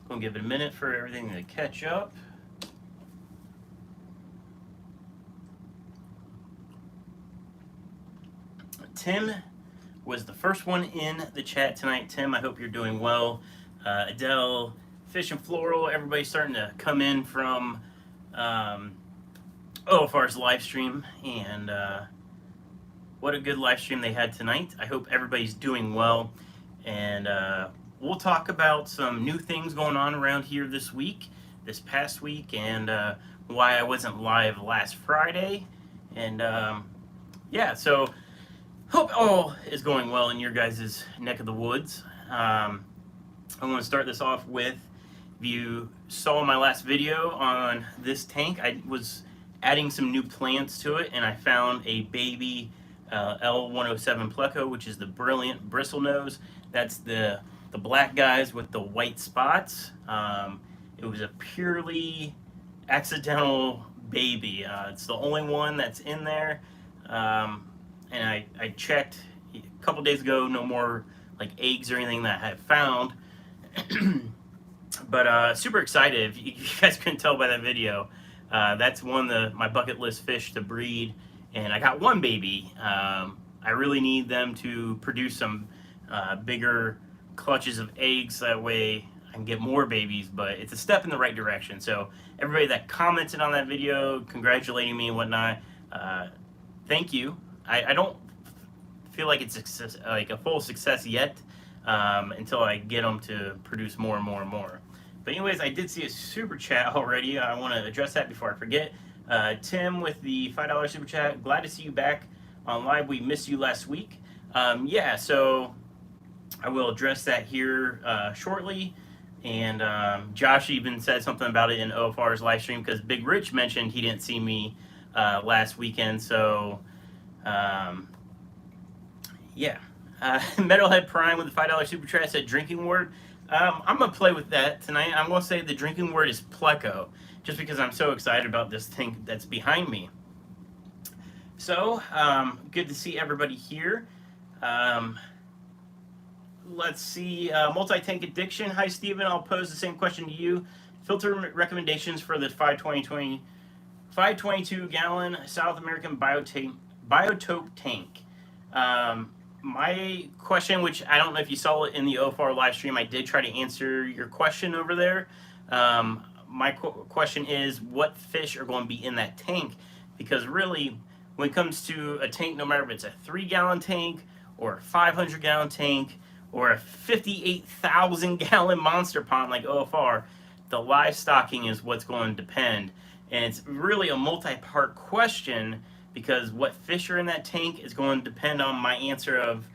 Gonna give it a minute for everything to catch up. Tim was the first one in the chat tonight. Tim, I hope you're doing well. Adele, Fish and Floral, everybody's starting to come in from OFR's live stream, and what a good live stream they had tonight. I hope everybody's doing well, and we'll talk about some new things going on around here this past week, and why I wasn't live last Friday, and yeah, so hope all is going well in your guys' neck of the woods. I'm going to start this off with, if you saw my last video on this tank, I was adding some new plants to it, and I found a baby L107 pleco, which is the brilliant bristlenose. That's the black guys with the white spots. It was a purely accidental baby. It's the only one that's in there. And I checked a couple days ago, no more like eggs or anything that I had found. But super excited. If you guys couldn't tell by that video, that's one of my bucket list fish to breed, and I got one baby. I really need them to produce some bigger clutches of eggs, that way I can get more babies, but it's a step in the right direction. So everybody that commented on that video, congratulating me and whatnot, thank you. I don't feel like it's like a full success yet, until I get them to produce more and more and more. But anyways, I did see a super chat already. I want to address that before I forget. Tim with the $5 super chat. Glad to see you back on live. We missed you last week. Yeah, so I will address that here shortly. And Josh even said something about it in OFR's live stream, because Big Rich mentioned he didn't see me last weekend. So yeah. Metalhead Prime with the $5 super chat said drinking word. I'm going to play with that tonight. I'm going to say the drinking word is pleco, just because I'm so excited about this thing that's behind me. So, good to see everybody here. Let's see, multi-tank addiction. Hi, Steven. I'll pose the same question to you. Filter recommendations for the 522 gallon South American biotope tank. My question, which I don't know if you saw it in the OFR live stream, I did try to answer your question over there. My question is, what fish are going to be in that tank? Because really, when it comes to a tank, no matter if it's a 3-gallon tank or a 500-gallon tank or a 58,000-gallon monster pond like OFR, the live stocking is what's going to depend. And it's really a multi-part question, because what fish are in that tank is going to depend on my answer of,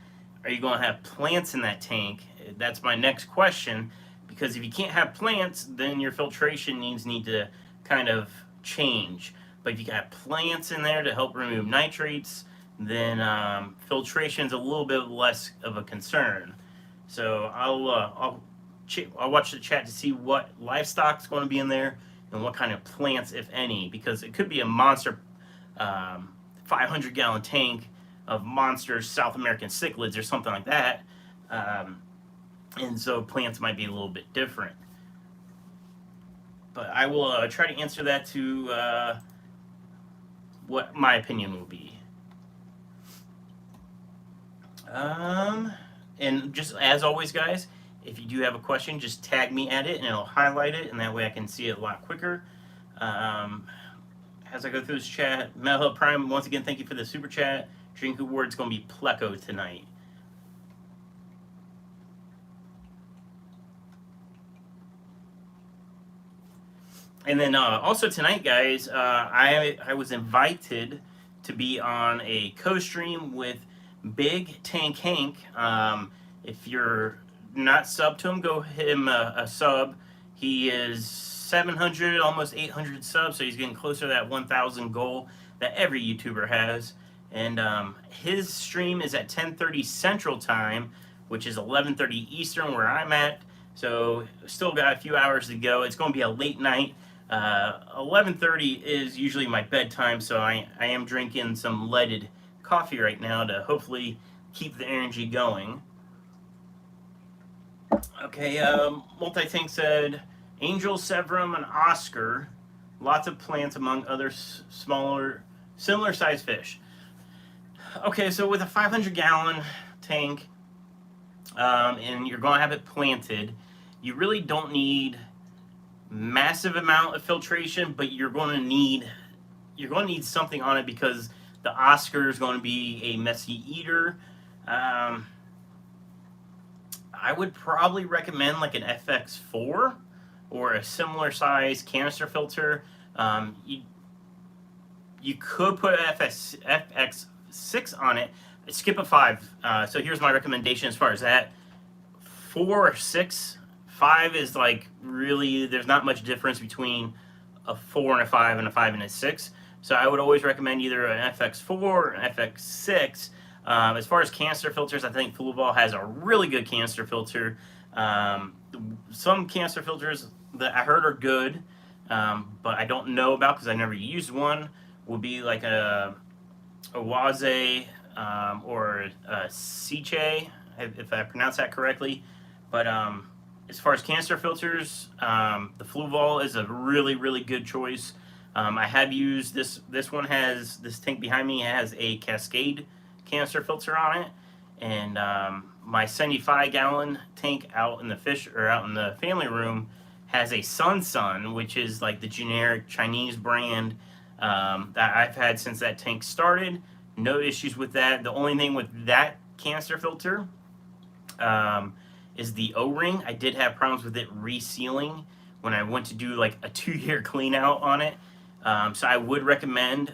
are you going to have plants in that tank? That's my next question, because if you can't have plants, then your filtration needs need to kind of change. But if you got plants in there to help remove nitrates, then filtration is a little bit less of a concern. So I'll watch the chat to see what livestock's going to be in there and what kind of plants, if any, because it could be a monster 500-gallon tank of monster South American cichlids or something like that, and so plants might be a little bit different. But I will try to answer that to what my opinion will be. And just as always, guys, if you do have a question, just tag me at it and it'll highlight it, and that way I can see it a lot quicker. As I go through this chat, Metal Prime, once again, thank you for the super chat. Drinking word's going to be pleco tonight. And then also tonight, guys, I was invited to be on a co-stream with Big Tank Hank. If you're not subbed to him, go hit him a sub. He is 700, almost 800 subs, so he's getting closer to that 1,000 goal that every YouTuber has. And his stream is at 10:30 Central Time, which is 11:30 Eastern, where I'm at. So still got a few hours to go. It's going to be a late night. 11:30 is usually my bedtime, so I am drinking some leaded coffee right now to hopefully keep the energy going. Okay, Multi-Tank said, Angel, Severum, and Oscar, lots of plants among other smaller, similar sized fish. Okay, so with a 500-gallon tank, and you're going to have it planted, you really don't need massive amount of filtration, but you're going to need something on it because the Oscar is going to be a messy eater. Um, I would probably recommend like an FX4 or a similar size canister filter. You could put an FX6 on it. Skip a 5. So here's my recommendation as far as that. 4 or 6. 5 is like really, there's not much difference between a 4 and a 5 and a 5 and a 6. So I would always recommend either an FX4 or an FX6. As far as canister filters, I think Fluval has a really good canister filter. Um, some canister filters that I heard are good, but I don't know about because I never used one, will be like a Waze or a Siche, if I pronounce that correctly. But as far as canister filters, the Fluval is a really, really good choice. I have used this. This tank behind me has a Cascade canister filter on it, and my 75-gallon tank out in the fish or out in the family room has a Sun, which is like the generic Chinese brand that I've had since that tank started. No issues with that. The only thing with that canister filter um, is the O-ring. I did have problems with it resealing when I went to do like a 2-year clean out on it. So I would recommend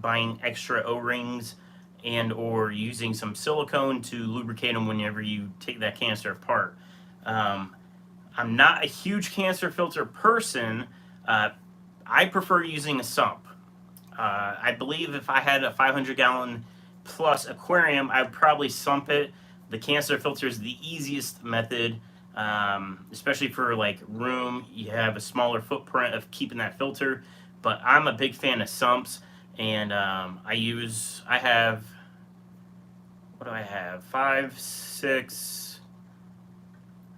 buying extra O-rings and or using some silicone to lubricate them whenever you take that canister apart. Um, I'm not a huge canister filter person. I prefer using a sump. I believe if I had a 500-gallon plus aquarium, I'd probably sump it. The canister filter is the easiest method, especially for like room. You have a smaller footprint of keeping that filter. But I'm a big fan of sumps, and I have, what do I have? 5, 6.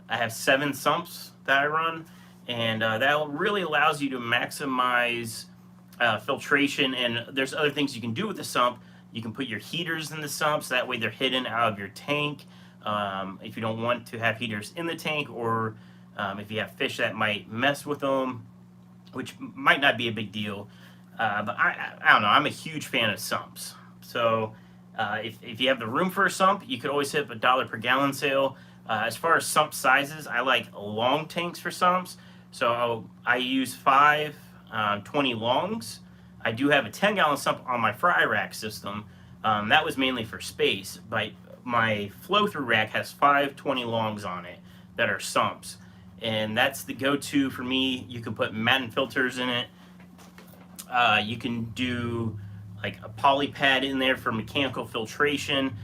I have 7 sumps that I run, and that really allows you to maximize filtration. And there's other things you can do with the sump. You can put your heaters in the sumps. That way they're hidden out of your tank. If you don't want to have heaters in the tank, or if you have fish that might mess with them, which might not be a big deal. But I don't know. I'm a huge fan of sumps. So if you have the room for a sump, you could always hit a $1 per gallon sale. As far as sump sizes, I like long tanks for sumps. So I use 5 20 longs. I do have a 10-gallon sump on my fry rack system. That was mainly for space, but my flow-through rack has 5 20 longs on it that are sumps. And that's the go-to for me. You can put Madden filters in it. You can do like a poly pad in there for mechanical filtration.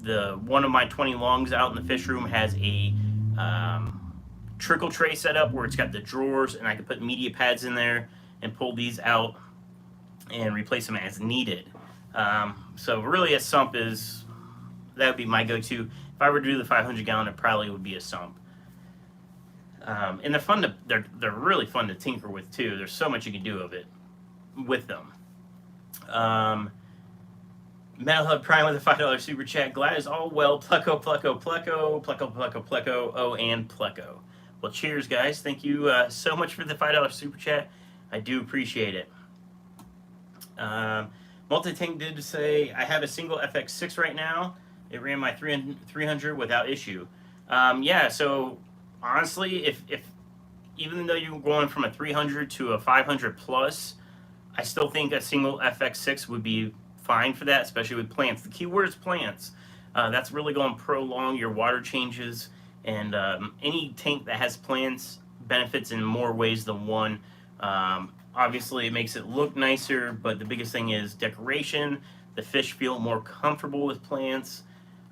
The one of my 20 longs out in the fish room has a trickle tray set up where it's got the drawers, and I can put media pads in there and pull these out and replace them as needed. So really, a sump that would be my go-to. If I were to do the 500-gallon, it probably would be a sump. And they're really fun to tinker with too. There's so much you can do with them. Metal Hub Prime with a $5 super chat. Glad is all well. Pleco, pleco, pleco, pleco, pleco, pleco, oh, and pleco. Well, cheers, guys. Thank you so much for the $5 super chat. I do appreciate it. Multi-Tank did say, I have a single FX6 right now. It ran my 300 without issue. Yeah, so honestly, if even though you're going from a 300 to a 500 plus, I still think a single FX6 would be fine for that, especially with plants. The key word is plants. That's really going to prolong your water changes, and any tank that has plants benefits in more ways than one. Obviously, it makes it look nicer, but the biggest thing is decoration. The fish feel more comfortable with plants.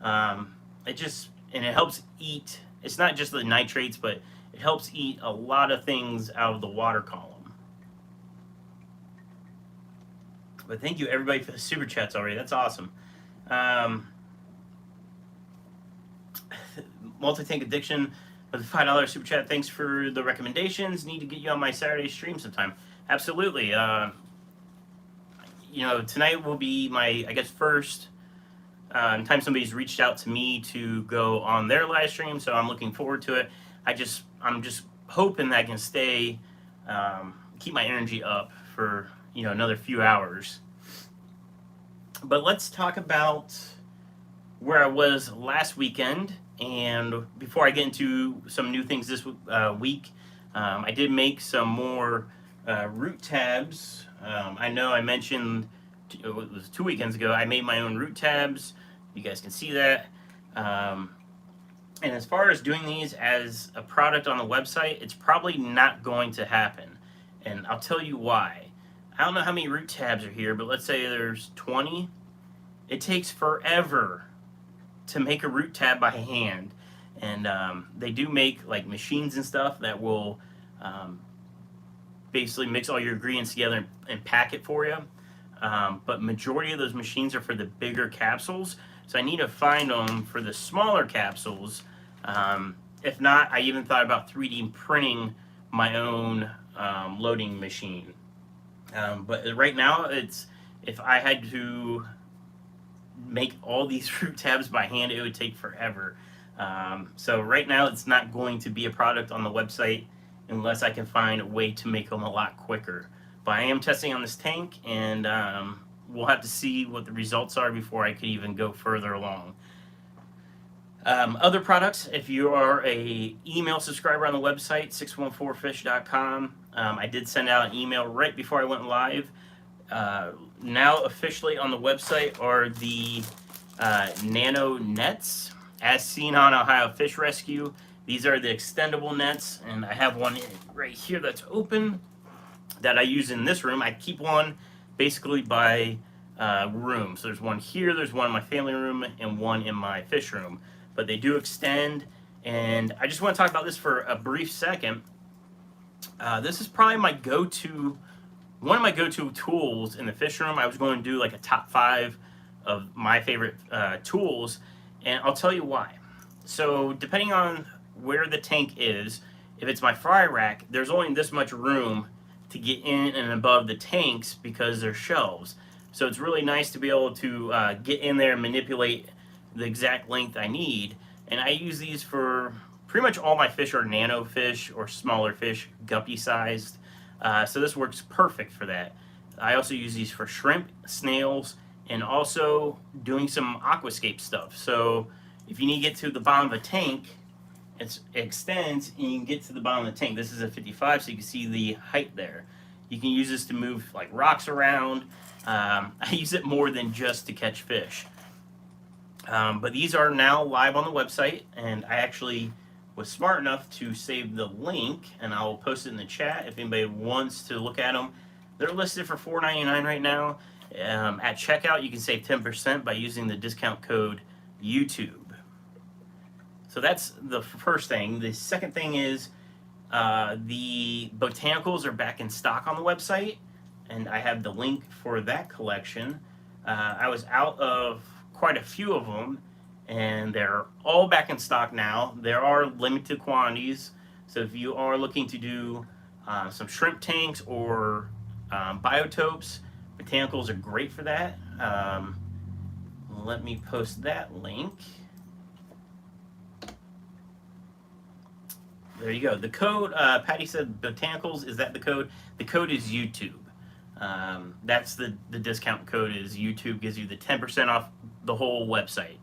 It helps eat. It's not just the nitrates, but it helps eat a lot of things out of the water column. But thank you everybody for the super chats already. That's awesome. Multi-Tank Addiction with a $5 super chat. Thanks for the recommendations. Need to get you on my Saturday stream sometime. Absolutely. Tonight will be my, I guess, first time somebody's reached out to me to go on their live stream, so I'm looking forward to it. I'm just hoping that I can stay, keep my energy up for another few hours. But let's talk about where I was last weekend. And before I get into some new things this week, I did make some more root tabs. I know I mentioned, it was 2 weekends ago, I made my own root tabs. You guys can see that. And as far as doing these as a product on the website, it's probably not going to happen. And I'll tell you why. I don't know how many root tabs are here, but let's say there's 20. It takes forever to make a root tab by hand. And they do make like machines and stuff that will basically mix all your ingredients together and pack it for you. But majority of those machines are for the bigger capsules. So I need to find them for the smaller capsules. If not, I even thought about 3D printing my own loading machine. But right now, if I had to make all these root tabs by hand, it would take forever. So right now, it's not going to be a product on the website unless I can find a way to make them a lot quicker. But I am testing on this tank, and we'll have to see what the results are before I could even go further along. Other products, if you are a email subscriber on the website, 614fish.com, I did send out an email right before I went live. Now officially on the website are the nano nets, as seen on Ohio Fish Rescue. These are the extendable nets, and I have one right here that's open that I use in this room. I keep one basically by room. So there's one here, there's one in my family room, and one in my fish room. But they do extend, and I just want to talk about this for a brief second. This is probably my go-to, one of my go-to tools in the fish room. I was going to do like a top 5 of my favorite tools, and I'll tell you why. So depending on where the tank is, if it's my fry rack, there's only this much room to get in and above the tanks because they're shelves. So it's really nice to be able to get in there and manipulate the exact length I need. And I use these for pretty much all my fish are nano fish or smaller fish, guppy sized. So this works perfect for that. I also use these for shrimp, snails, and also doing some aquascape stuff. So if you need to get to the bottom of a tank, it extends and you can get to the bottom of the tank. This is a 55, so you can see the height there. You can use this to move like rocks around. I use it more than just to catch fish. But these are now live on the website, and I actually was smart enough to save the link, and I'll post it in the chat if anybody wants to look at them. They're listed for $4.99 right now. At checkout, you can save 10% by using the discount code YouTube. So that's the first thing. The second thing is the botanicals are back in stock on the website, and I have the link for that collection. I was out of quite a few of them, and they're all back in stock now. There are limited quantities, so if you are looking to do some shrimp tanks or biotopes, botanicals are great for that. Let me post that link. There you go. The code, Patty said botanicals, is that the code? The code is YouTube. That's the discount code is YouTube, gives you the 10% off the whole website.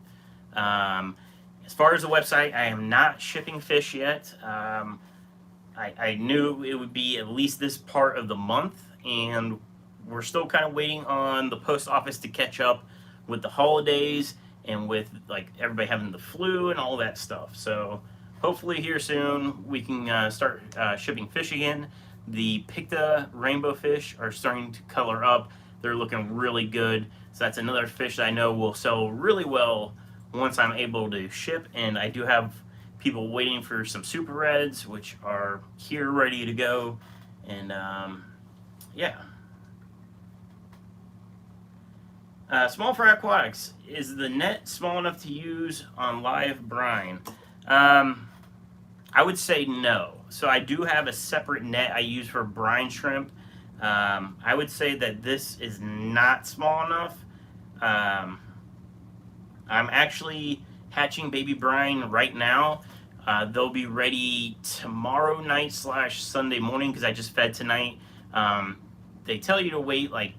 As far as the website, I am not shipping fish yet. I knew it would be at least this part of the month, and we're still kind of waiting on the post office to catch up with the holidays and with like everybody having the flu and all that stuff. So hopefully here soon we can start shipping fish again. The Picta rainbow fish are starting to color up. They're looking really good. So that's another fish that I know will sell really well once I'm able to ship. And I do have people waiting for some super reds, which are here ready to go. And yeah. Small fry aquatics. Is the net small enough to use on live brine? Um, I would say no. So I do have a separate net I use for brine shrimp. I would say that this is not small enough. Um, I'm actually hatching baby brine right now. They'll be ready tomorrow night slash Sunday morning because I just fed tonight. Um, they tell you to wait like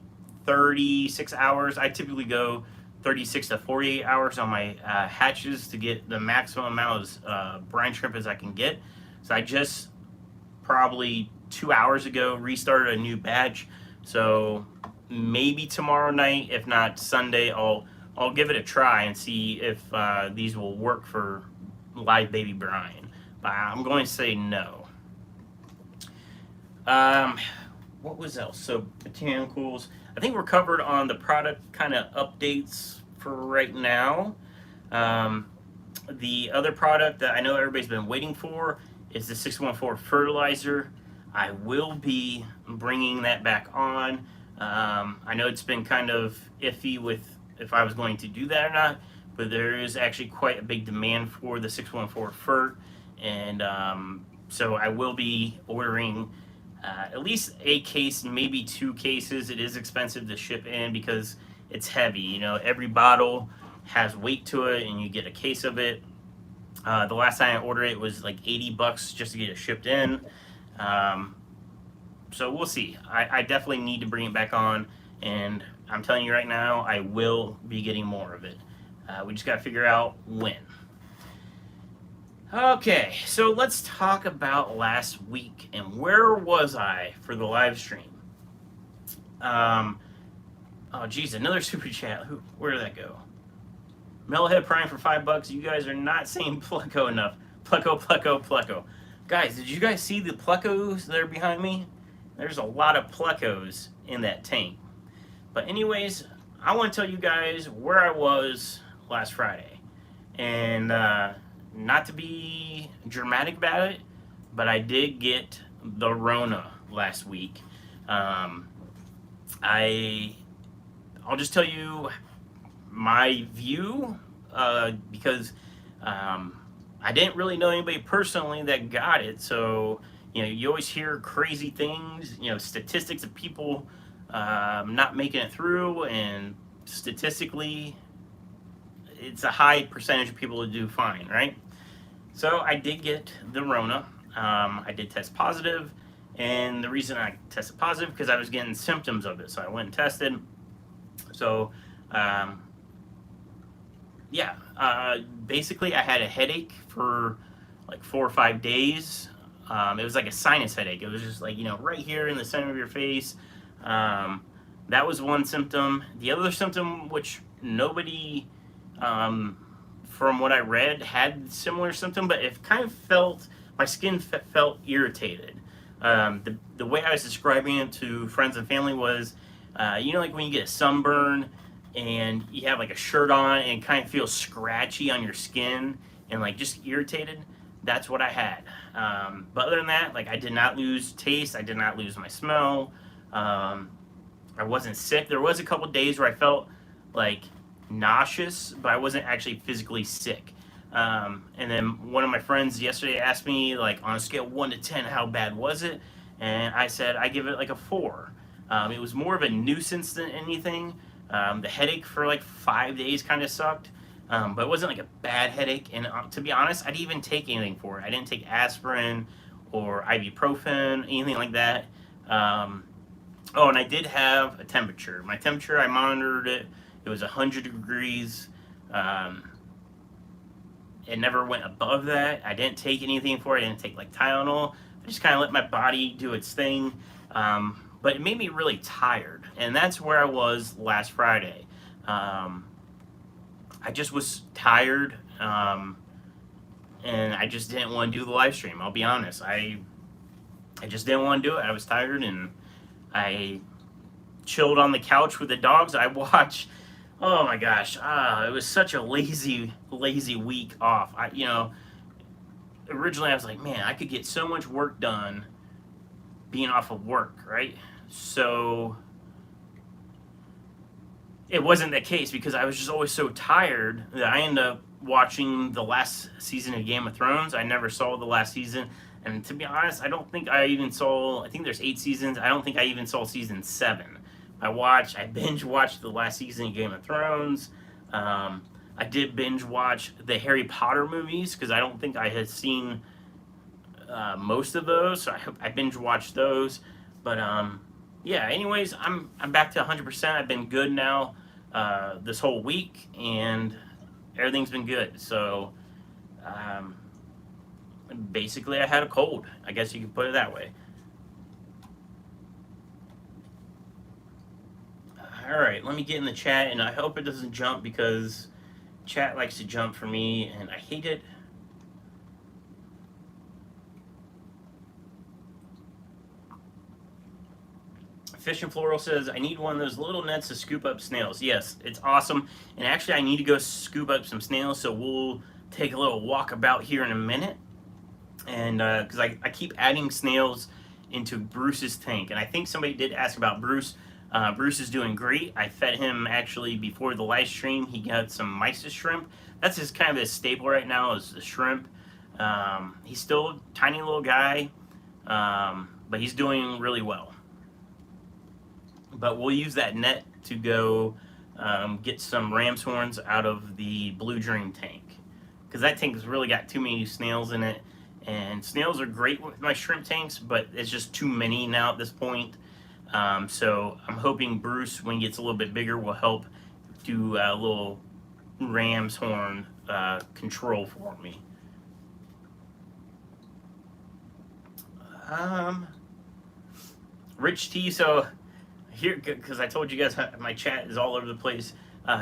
36 hours. I typically go 36 to 48 hours on my hatches to get the maximum amount of brine shrimp as I can get. So I just probably 2 hours ago restarted a new batch. So maybe tomorrow night, if not Sunday, I'll give it a try and see if these will work for live baby brine. But I'm going to say no. Um, what was else? So botanicals. I think we're covered on the product kind of updates for right now. Um, the other product that I know everybody's been waiting for is the 614 fertilizer. I will be bringing that back on. I know it's been kind of iffy with if I was going to do that or not, but there is actually quite a big demand for the 614 fert, and so I will be ordering at least a case, maybe 2 cases. It is expensive to ship in because it's heavy. You know, every bottle has weight to it, and you get a case of it. The last time I ordered it was like $80 just to get it shipped in. Um, so we'll see. I definitely need to bring it back on, and I'm telling you right now, I will be getting more of it. We just got to figure out when. Okay, so let's talk about last week and where was I for the live stream? Oh geez, another super chat. Where did that go? Metalhead Prime for $5. You guys are not saying pleco enough. Pleco, pleco, pleco. Guys, did you guys see the plecos that are behind me? There's a lot of plecos in that tank. But anyways, I want to tell you guys where I was last Friday. And not to be dramatic about it, but I did get the Rona last week. I'll just tell you my view because I didn't really know anybody personally that got it. So, you know, you always hear crazy things, you know, statistics of people not making it through, and statistically, it's a high percentage of people who do fine, right? So I did get the Rona. I did test positive, and the reason I tested positive because I was getting symptoms of it. So I went and tested. So, basically I had a headache for like 4 or 5 days. It was like a sinus headache. It was just like, you know, right here in the center of your face. That was one symptom. The other symptom, which nobody, from what I read, had similar symptom, but it kind of felt, my skin felt irritated. The way I was describing it to friends and family was, you know, like when you get a sunburn and you have like a shirt on and it kind of feels scratchy on your skin and like just irritated. That's what I had. But other than that, like I did not lose taste. I did not lose my smell. I wasn't sick. There was a couple days where I felt like nauseous, but I wasn't actually physically sick. And then one of my friends yesterday asked me, like, on a scale of 1 to 10, how bad was it? And I said I give it like a 4. It was more of a nuisance than anything. The headache for like 5 days kind of sucked, but it wasn't like a bad headache. And to be honest, I didn't even take anything for it. I didn't take aspirin or ibuprofen, anything like that. Oh, and I did have a temperature. My temperature, I monitored it. It was 100 degrees. It never went above that. I didn't take anything for it. I didn't take like Tylenol. I just kind of let my body do its thing. But it made me really tired. And that's where I was last Friday. I just was tired. And I just didn't want to do the live stream. I'll be honest. I just didn't want to do it. I was tired, and I chilled on the couch with the dogs. I watched. Oh my gosh, it was such a lazy week off. Originally I was like, man, I could get so much work done being off of work, right? So it wasn't the case because I was just always so tired that I ended up watching the last season of Game of Thrones. I never saw the last season, and to be honest, I don't think I even saw. I think there's 8 seasons. I don't think I even saw season 7. I binge watched the last season of Game of Thrones. I did binge watch the Harry Potter movies because I don't think I had seen most of those, so I binge watched those. But yeah. Anyways, I'm back to 100%. I've been good now this whole week, and everything's been good. So um, basically, I had a cold. I guess you could put it that way. All right, let me get in the chat, and I hope it doesn't jump because chat likes to jump for me, and I hate it. Fish and Floral says, I need one of those little nets to scoop up snails. Yes, it's awesome. And actually, I need to go scoop up some snails, so we'll take a little walk about here in a minute. And because I keep adding snails into Bruce's tank. And I think somebody did ask about Bruce. Bruce is doing great. I fed him actually before the live stream. He got some mysis shrimp. That's just kind of his staple right now is the shrimp. He's still a tiny little guy, but he's doing really well. But we'll use that net to go get some ram's horns out of the Blue Dream tank. Because that tank has really got too many snails in it. And snails are great with my shrimp tanks, but it's just too many now at this point. So I'm hoping Bruce, when he gets a little bit bigger, will help do a little ram's horn control for me. Rich T, so here, because I told you guys my chat is all over the place.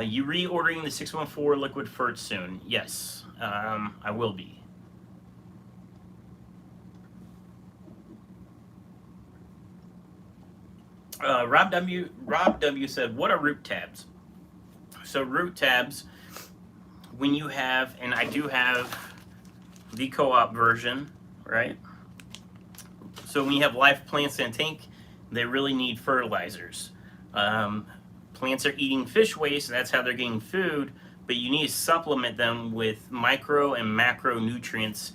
You reordering the 614 liquid fert soon? Yes, I will be. Rob W said, what are root tabs? So root tabs, when you have, and I do have the co-op version, right? So when you have live plants in a tank, they really need fertilizers. Plants are eating fish waste, and that's how they're getting food, but you need to supplement them with micro and macronutrients,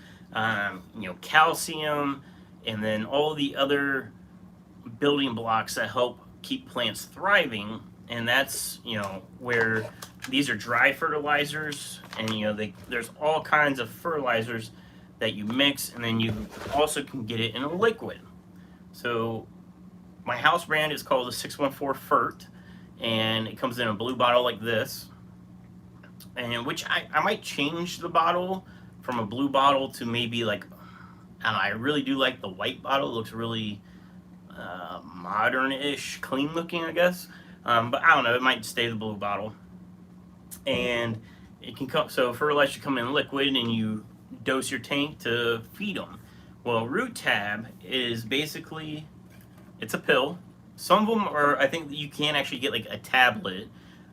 calcium, and then all the other building blocks that help keep plants thriving. And that's where these are dry fertilizers, and there's all kinds of fertilizers that you mix, and then you also can get it in a liquid. So my house brand is called the 614 Fert, and it comes in a blue bottle like this, and which I might change the bottle from a blue bottle to maybe like, I don't know, I really do like the white bottle. It looks really modern-ish, clean looking, I guess. But I don't know, it might stay the blue bottle. And it can come, so fertilizer come in liquid, and you dose your tank to feed them. Well, Root Tab is basically, it's a pill. Some of them are, I think you can actually get like a tablet,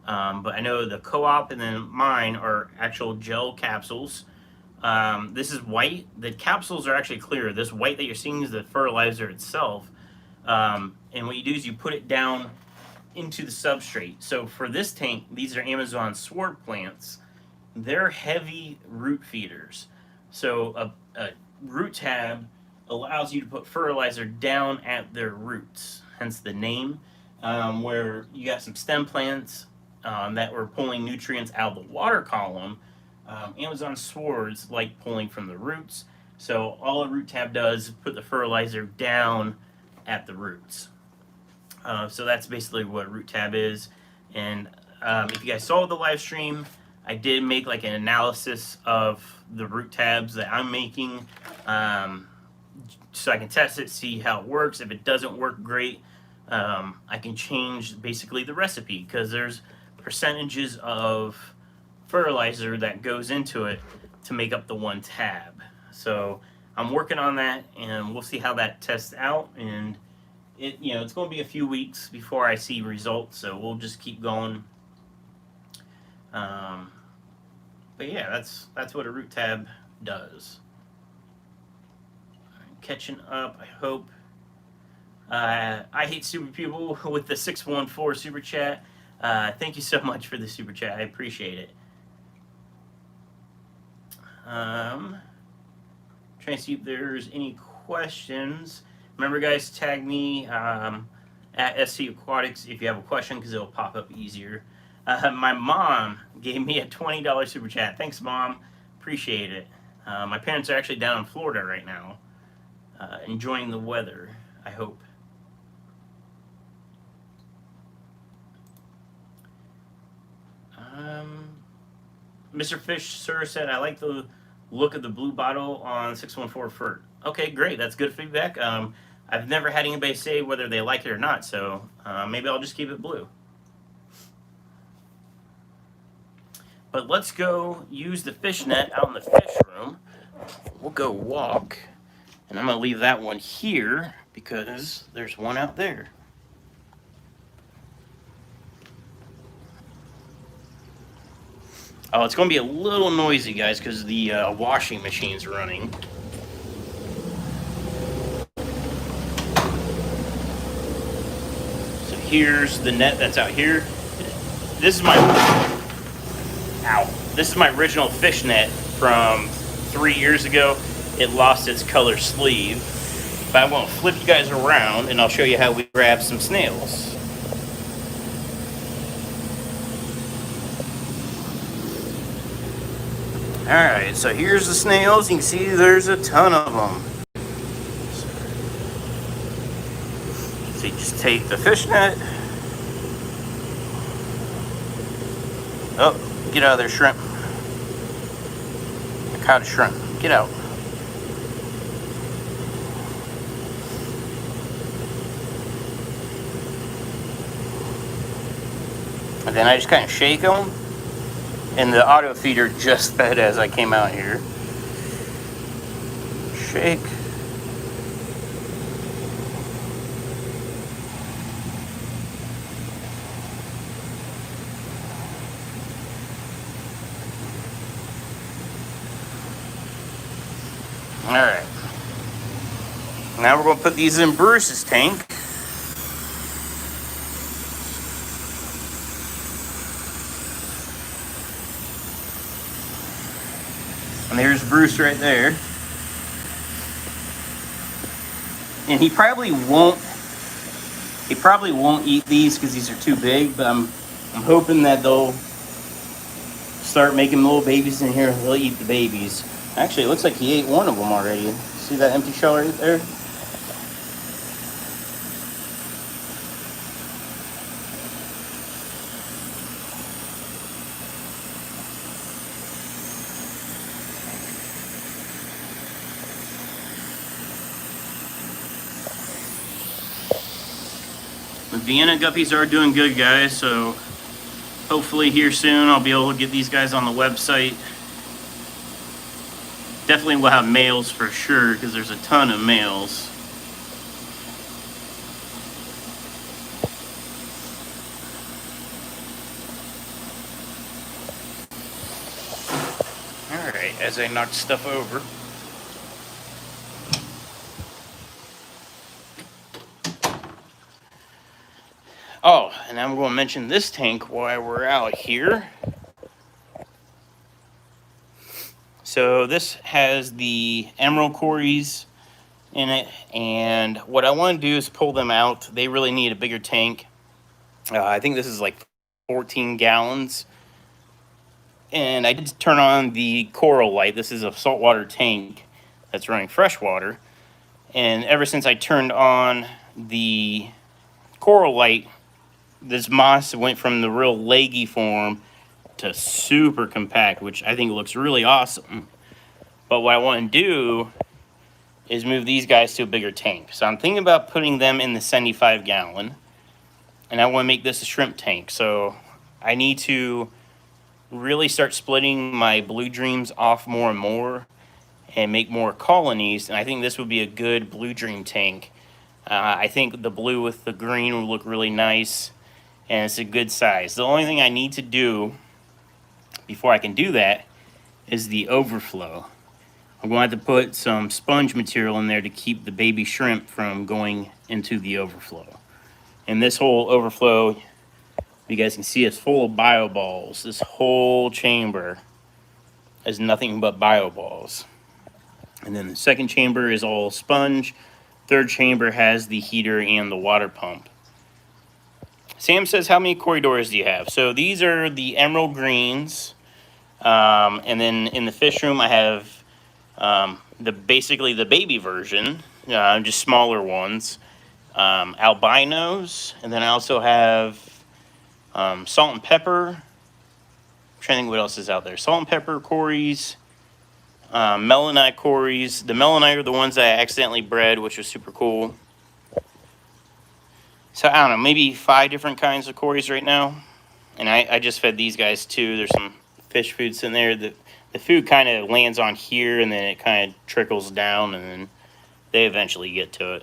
but I know the co-op and then mine are actual gel capsules. This is white. The capsules are actually clear. This white that you're seeing is the fertilizer itself. And what you do is you put it down into the substrate. So for this tank, these are Amazon sword plants. They're heavy root feeders. So a root tab allows you to put fertilizer down at their roots, hence the name, where you got some stem plants that were pulling nutrients out of the water column. Amazon swords like pulling from the roots. So all a root tab does is put the fertilizer down at the roots. So that's basically what root tab is. And if you guys saw the live stream, I did make like an analysis of the root tabs that I'm making, so I can test it, see how it works. If it doesn't work great, I can change basically the recipe, because there's percentages of fertilizer that goes into it to make up the one tab. So I'm working on that, and we'll see how that tests out. And it's going to be a few weeks before I see results, so we'll just keep going. But yeah, that's what a root tab does. Catching up, I hope. I hate super people with the 614 super chat. Thank you so much for the super chat. I appreciate it. Trying to see if there's any questions. Remember, guys, tag me at SC Aquatics if you have a question because it'll pop up easier. My mom gave me a $20 super chat. Thanks, Mom. Appreciate it. My parents are actually down in Florida right now, enjoying the weather, I hope. Mr. Fish, sir, said, I like the look of the blue bottle on 614 FERT. Okay, great. That's good feedback. I've never had anybody say whether they like it or not, so maybe I'll just keep it blue. But let's go use the fish net out in the fish room. We'll go walk, and I'm going to leave that one here because there's one out there. Oh, it's going to be a little noisy, guys, because the washing machine's running. So here's the net that's out here. This is my This is my original fish net from 3 years ago. It lost its color sleeve. But I won't flip you guys around, and I'll show you how we grab some snails. Alright, so here's the snails. You can see there's a ton of them. So you just take the fish net. Oh, get out of there, shrimp. I caught a shrimp. Get out. And then I just kind of shake them. And the auto feeder just fed as I came out here. Shake. Alright. Now we're going to put these in Bruce's tank. And there's Bruce right there. And he probably won't eat these because these are too big, but I'm hoping that they'll start making little babies in here. He'll eat the babies. Actually, it looks like he ate one of them already. See that empty shell right there? The Vienna guppies are doing good, guys, so hopefully here soon I'll be able to get these guys on the website. Definitely will have males for sure because there's a ton of males. Alright, as I knock stuff over. Oh, and I'm going to mention this tank while we're out here. So this has the emerald cories in it, and what I want to do is pull them out. They really need a bigger tank. I think this is like 14 gallons. And I did turn on the coral light. This is a saltwater tank that's running fresh water. And ever since I turned on the coral light, this moss went from the real leggy form to super compact, which I think looks really awesome. But what I want to do is move these guys to a bigger tank. So I'm thinking about putting them in the 75 gallon. And I want to make this a shrimp tank. So I need to really start splitting my blue dreams off more and more and make more colonies. And I think this would be a good blue dream tank. I think the blue with the green will look really nice. And it's a good size. The only thing I need to do before I can do that is the overflow. I'm going to have to put some sponge material in there to keep the baby shrimp from going into the overflow. And this whole overflow, you guys can see, it's full of bio balls. This whole chamber is nothing but bio balls. And then the second chamber is all sponge. Third chamber has the heater and the water pump. Sam says, how many corridors do you have? So these are the emerald greens. And then in the fish room, I have basically the baby version, just smaller ones. Albinos. And then I also have salt and pepper. I'm trying to think what else is out there. Salt and pepper cories. Melanite cories. The melanite are the ones that I accidentally bred, which was super cool. So I don't know, maybe 5 different kinds of cories right now. And I just fed these guys too. There's some fish foods in there. The food kind of lands on here and then it kind of trickles down and then they eventually get to it.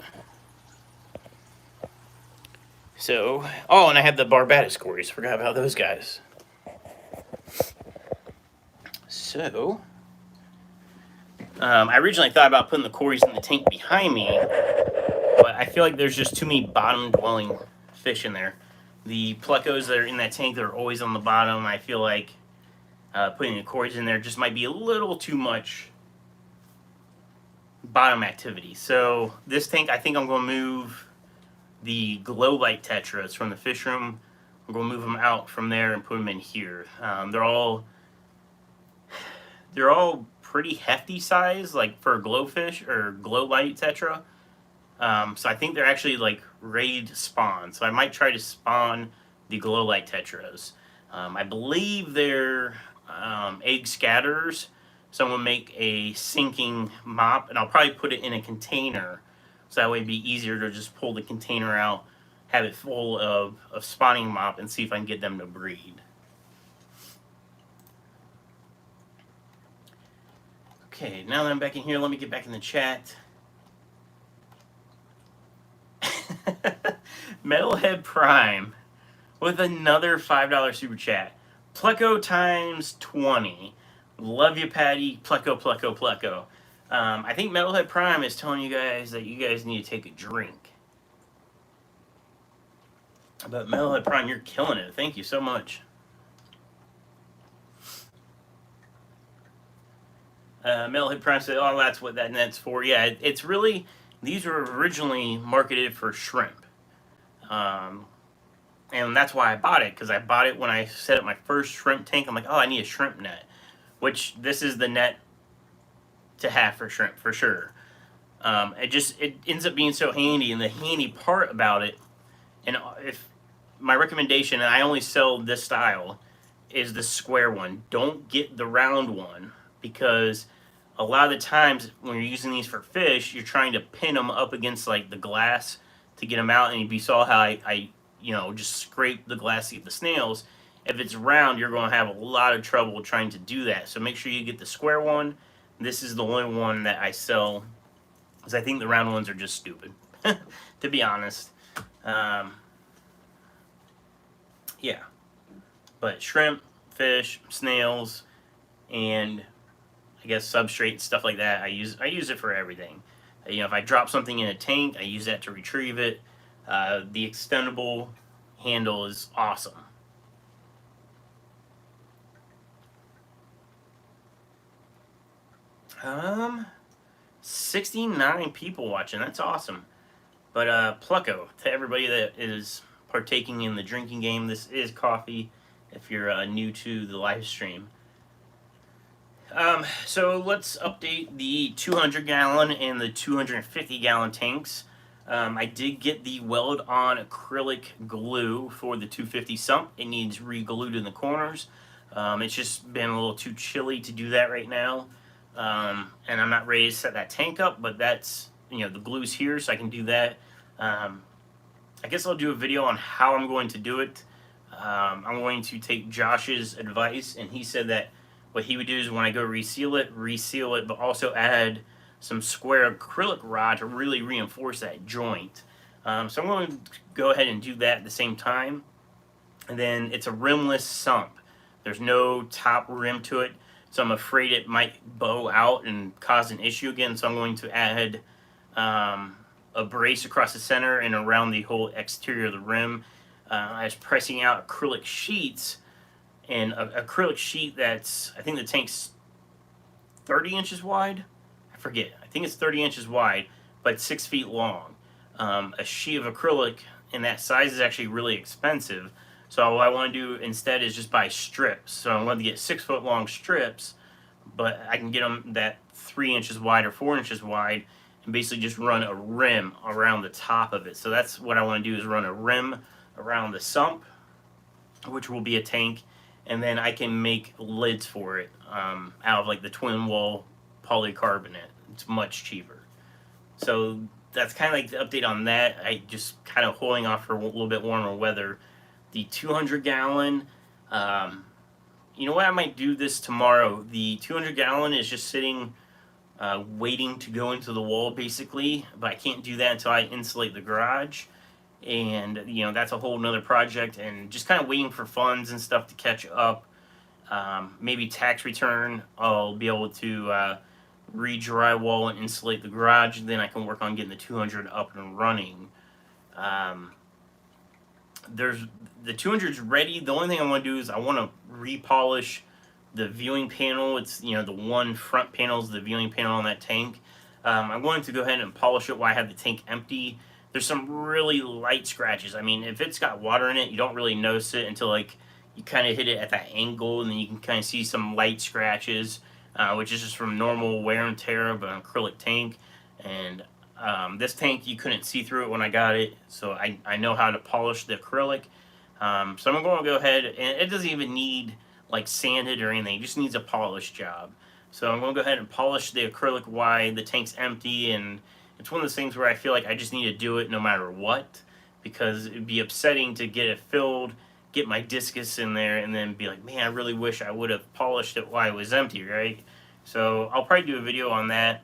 So, oh, and I have the Barbados cories. Forgot about those guys. So, I originally thought about putting the cories in the tank behind me, but I feel like there's just too many bottom-dwelling fish in there. The plecos that are in that tank, they're always on the bottom. I feel like putting the cories in there just might be a little too much bottom activity. So this tank, I think I'm going to move the glow light tetras from the fish room. I'm going to move them out from there and put them in here. They're all pretty hefty size, like for a glowfish or glow light tetra. So I think they're actually like ready to spawn. So I might try to spawn the glow light tetras. I believe they're egg scatterers. So I'm gonna make a sinking mop, and I'll probably put it in a container, so that way it'd be easier to just pull the container out, have it full of spawning mop, and see if I can get them to breed. Okay, now that I'm back in here, let me get back in the chat. Metalhead Prime with another $5 super chat. Pleco times 20. Love you, Patty. Pleco, pleco, pleco. I think Metalhead Prime is telling you guys that you guys need to take a drink. But Metalhead Prime, you're killing it. Thank you so much. Metalhead Prime said, oh, that's what that net's for. Yeah, it's really, these were originally marketed for shrimp. And that's why I bought it, because I bought it when I set up my first shrimp tank. I'm like, oh, I need a shrimp net, which this is the net to have for shrimp, for sure. It ends up being so handy, and the handy part about it, and if my recommendation, and I only sell this style, is the square one. Don't get the round one, because a lot of the times when you're using these for fish, you're trying to pin them up against like the glass to get them out, and you saw how I just scrape the glass to get the snails. If it's round, you're going to have a lot of trouble trying to do that. So make sure you get the square one. This is the only one that I sell, because I think the round ones are just stupid, to be honest. Yeah. But shrimp, fish, snails, and I guess substrate, stuff like that, I use it for everything. If I drop something in a tank, I use that to retrieve it. The extendable handle is awesome. Um, 69 people watching. That's awesome. But Pleco, to everybody that is partaking in the drinking game, this is coffee if you're new to the live stream. So let's update the 200-gallon and the 250-gallon tanks. I did get the weld-on acrylic glue for the 250 sump. It needs re-glued in the corners. It's just been a little too chilly to do that right now. And I'm not ready to set that tank up, but that's, the glue's here, so I can do that. I guess I'll do a video on how I'm going to do it. I'm going to take Josh's advice, and he said that what he would do is when I go reseal it, but also add some square acrylic rod to really reinforce that joint. So I'm going to go ahead and do that at the same time. And then it's a rimless sump. There's no top rim to it, so I'm afraid it might bow out and cause an issue again. So I'm going to add a brace across the center and around the whole exterior of the rim. I was pressing out acrylic sheets, and acrylic sheet that's, I think the tank's 30 inches wide. I forget. I think it's 30 inches wide, but 6 feet long. A sheet of acrylic in that size is actually really expensive. So what I want to do instead is just buy strips. So I'm going to get 6 foot long strips, but I can get them that 3 inches wide or 4 inches wide, and basically just run a rim around the top of it. So that's what I want to do, is run a rim around the sump, which will be a tank, and then I can make lids for it out of like the twin wall polycarbonate. It's much cheaper. So that's kind of like the update on that. I just kind of holding off for a little bit warmer weather. The 200-gallon, you know what, I might do this tomorrow. The 200-gallon is just sitting waiting to go into the wall basically, but I can't do that until I insulate the garage. And you know, that's a whole nother project, and just kind of waiting for funds and stuff to catch up. Maybe tax return, I'll be able to re-drywall and insulate the garage, and then I can work on getting the 200 up and running. There's the 200's ready. The only thing I want to do is I want to repolish the viewing panel. It's, you know, the one front panel is the viewing panel on that tank. I'm going to go ahead and polish it while I have the tank empty. There's some really light scratches. I mean, if it's got water in it, you don't really notice it until like you kind of hit it at that angle, and then you can kind of see some light scratches, which is just from normal wear and tear of an acrylic tank. And this tank, you couldn't see through it when I got it, so I know how to polish the acrylic. So I'm going to go ahead, and it doesn't even need like sanded or anything, it just needs a polish job. So I'm going to go ahead and polish the acrylic while the tank's empty, and it's one of those things where I feel like I just need to do it no matter what, because it'd be upsetting to get it filled, get my discus in there, and then be like, man, I really wish I would have polished it while it was empty, right? So I'll probably do a video on that.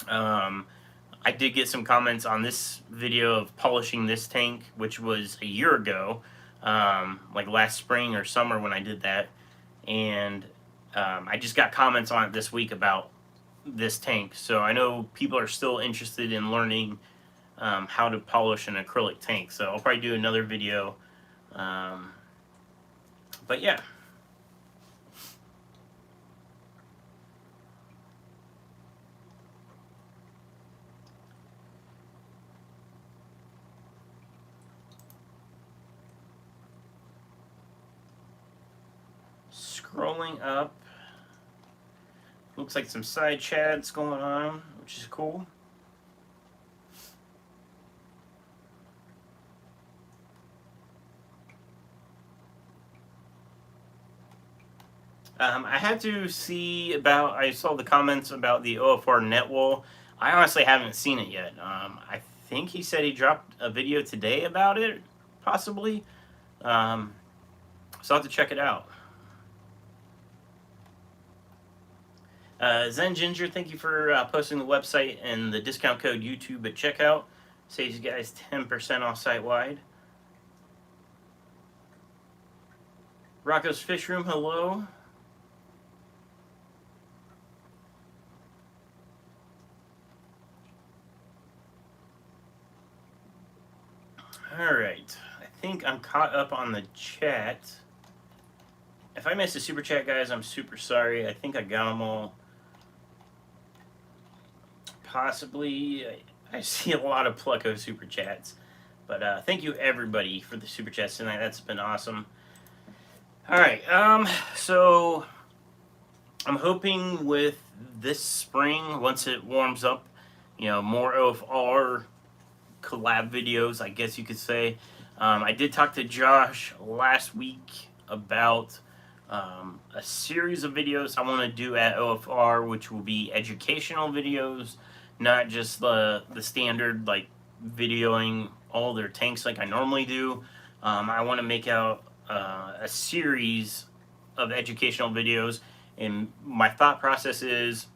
I did get some comments on this video of polishing this tank, which was a year ago, like last spring or summer when I did that, and I just got comments on it this week about this tank. So I know people are still interested in learning how to polish an acrylic tank. So I'll probably do another video. But yeah. Scrolling up. Looks like some side chats going on, which is cool. I had to see about, I saw the comments about the OFR net wall. I honestly haven't seen it yet. I think he said he dropped a video today about it, possibly. So I'll have to check it out. Zen Ginger, thank you for posting the website and the discount code YouTube at checkout. Saves you guys 10% off site-wide. Rocco's Fish Room, hello. Alright, I think I'm caught up on the chat. If I missed a super chat, guys, I'm super sorry. I think I got them all. Possibly. I see a lot of Pleco super chats. But thank you, everybody, for the super chats tonight. That's been awesome. Alright, so I'm hoping with this spring, once it warms up, you know, more OFR collab videos, I guess you could say. I did talk to Josh last week about a series of videos I want to do at OFR, which will be educational videos, not just the standard like videoing all their tanks like I normally do. I want to make out a series of educational videos, and my thought process is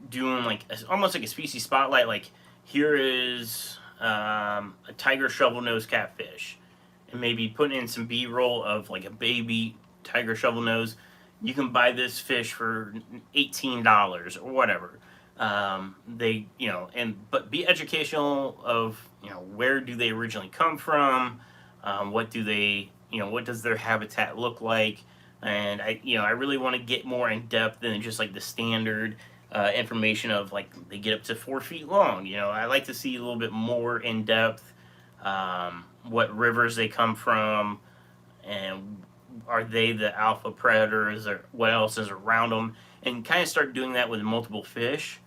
doing like almost like a species spotlight. Like, here is a tiger shovel-nosed catfish, and maybe putting in some B-roll of like a baby tiger shovel-nose. You can buy this fish for $18 or whatever. They, you know, but be educational of, you know, where do they originally come from? What do they, you know, what does their habitat look like? and I really want to get more in depth than just like the standard information of like they get up to 4 feet long. I like to see a little bit more in depth, what rivers they come from, and are they the alpha predators, or what else is around them, and kind of start doing that with multiple fish.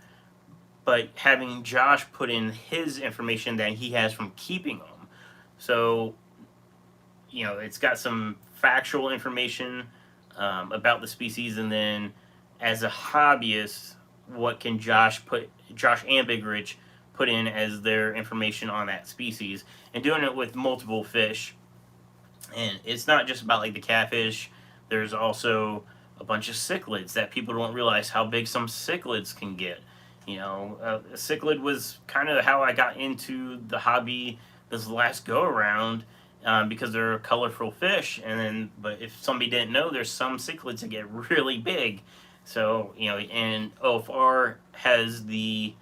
But having Josh put in his information that he has from keeping them, so it's got some factual information about the species, and then as a hobbyist, what can Josh and Big Rich put in as their information on that species, and doing it with multiple fish. And it's not just about like the catfish. There's also a bunch of cichlids that people don't realize how big some cichlids can get. A cichlid was kind of how I got into the hobby this last go around, because they're a colorful fish. But if somebody didn't know, there's some cichlids that get really big. So and OFR has the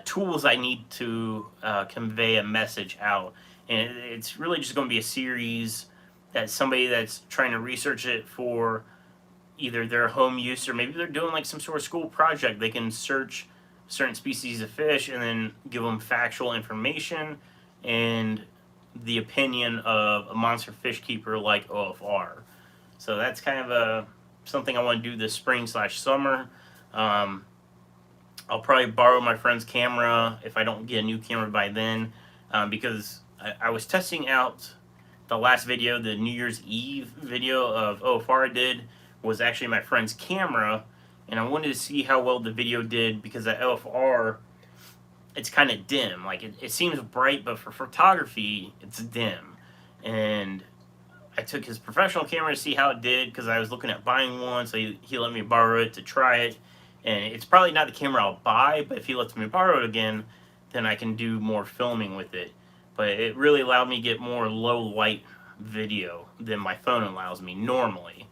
tools I need to convey a message out, and it's really just going to be a series that somebody that's trying to research it for either their home use, or maybe they're doing like some sort of school project. They can search certain species of fish and then give them factual information and the opinion of a monster fish keeper like OFR. So that's kind of something I want to do this spring/summer. I'll probably borrow my friend's camera if I don't get a new camera by then, because I was testing out the last video, the New Year's Eve video of OFR I did was actually my friend's camera, and I wanted to see how well the video did, because at OFR it's kind of dim. Like it seems bright, but for photography it's dim. And I took his professional camera to see how it did, because I was looking at buying one, so he let me borrow it to try it. And it's probably not the camera I'll buy, but if he lets me borrow it again, then I can do more filming with it. But it really allowed me to get more low light video than my phone allows me normally.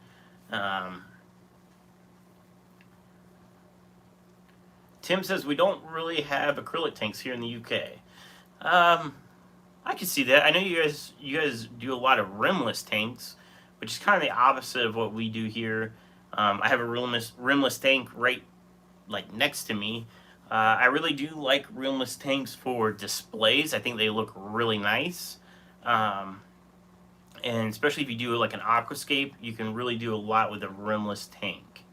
Tim says we don't really have acrylic tanks here in the UK. I can see that. I know you guys do a lot of rimless tanks, which is kind of the opposite of what we do here. I have a rimless tank right like next to me. I really do like rimless tanks for displays. I think they look really nice. And especially if you do like an aquascape, you can really do a lot with a rimless tank.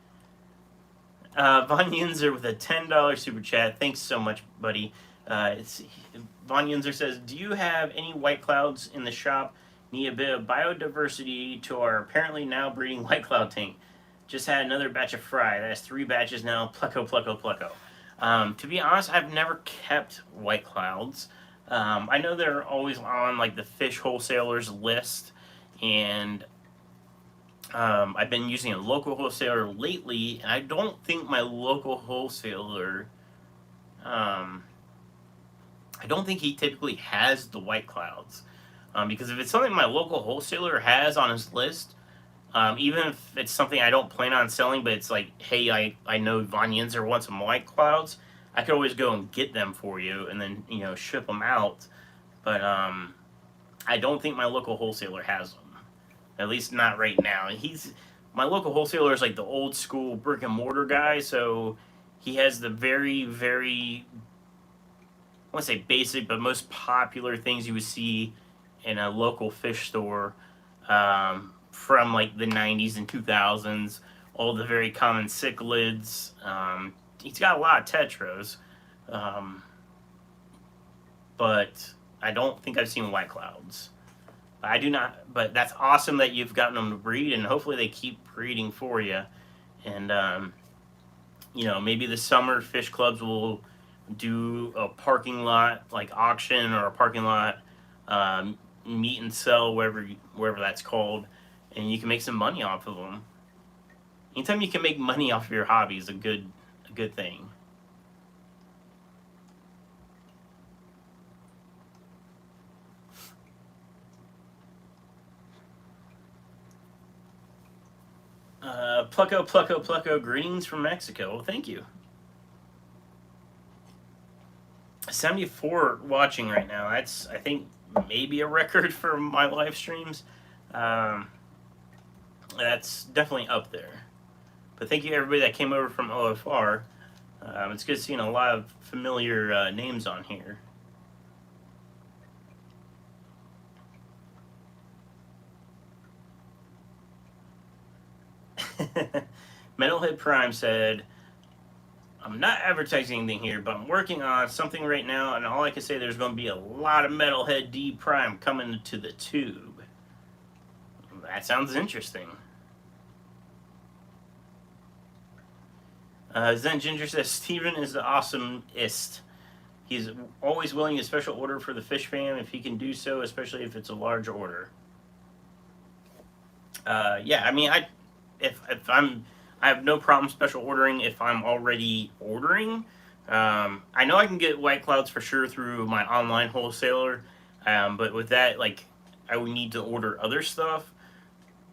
Von Yinzer with a $10 super chat. Thanks so much, buddy. Von Yinzer says, do you have any white clouds in the shop? Need a bit of biodiversity to our apparently now breeding white cloud tank. Just had another batch of fry. That's 3 batches now. Pleco, pleco, pleco. To be honest, I've never kept white clouds. I know they're always on like the fish wholesalers list, and I've been using a local wholesaler lately, and I don't think my local wholesaler, I don't think he typically has the white clouds. Because if it's something my local wholesaler has on his list, even if it's something I don't plan on selling, but it's like, hey, I know Von Yinzer wants some white clouds, I could always go and get them for you and then, ship them out. But I don't think my local wholesaler has them. At least not right now. My local wholesaler is like the old school brick and mortar guy, so he has the very, very, I want to say basic, but most popular things you would see in a local fish store from like the 90s and 2000s. All the very common cichlids. He's got a lot of tetras, but I don't think I've seen white clouds. I do not, but that's awesome that you've gotten them to breed, and hopefully they keep breeding for you. And maybe this summer fish clubs will do a parking lot like auction, or a parking lot meet and sell, wherever that's called, and you can make some money off of them. Anytime you can make money off of your hobby is a good thing. Plucko, Plucko, Plucko, greetings from Mexico. Well, thank you. 74 watching right now. That's, I think, maybe a record for my live streams. That's definitely up there. But thank you everybody that came over from OFR. It's good seeing a lot of familiar names on here. Metalhead Prime said, I'm not advertising anything here, but I'm working on something right now, and all I can say there's going to be a lot of Metalhead D Prime coming to the tube. That sounds interesting. Zen Ginger says Steven is the awesomest. He's always willing to special order for the fish fam if he can do so, especially if it's a large order. Yeah, I mean, if I'm I have no problem special ordering if I'm already ordering. I know I can get White Clouds for sure through my online wholesaler, but with that, like, I would need to order other stuff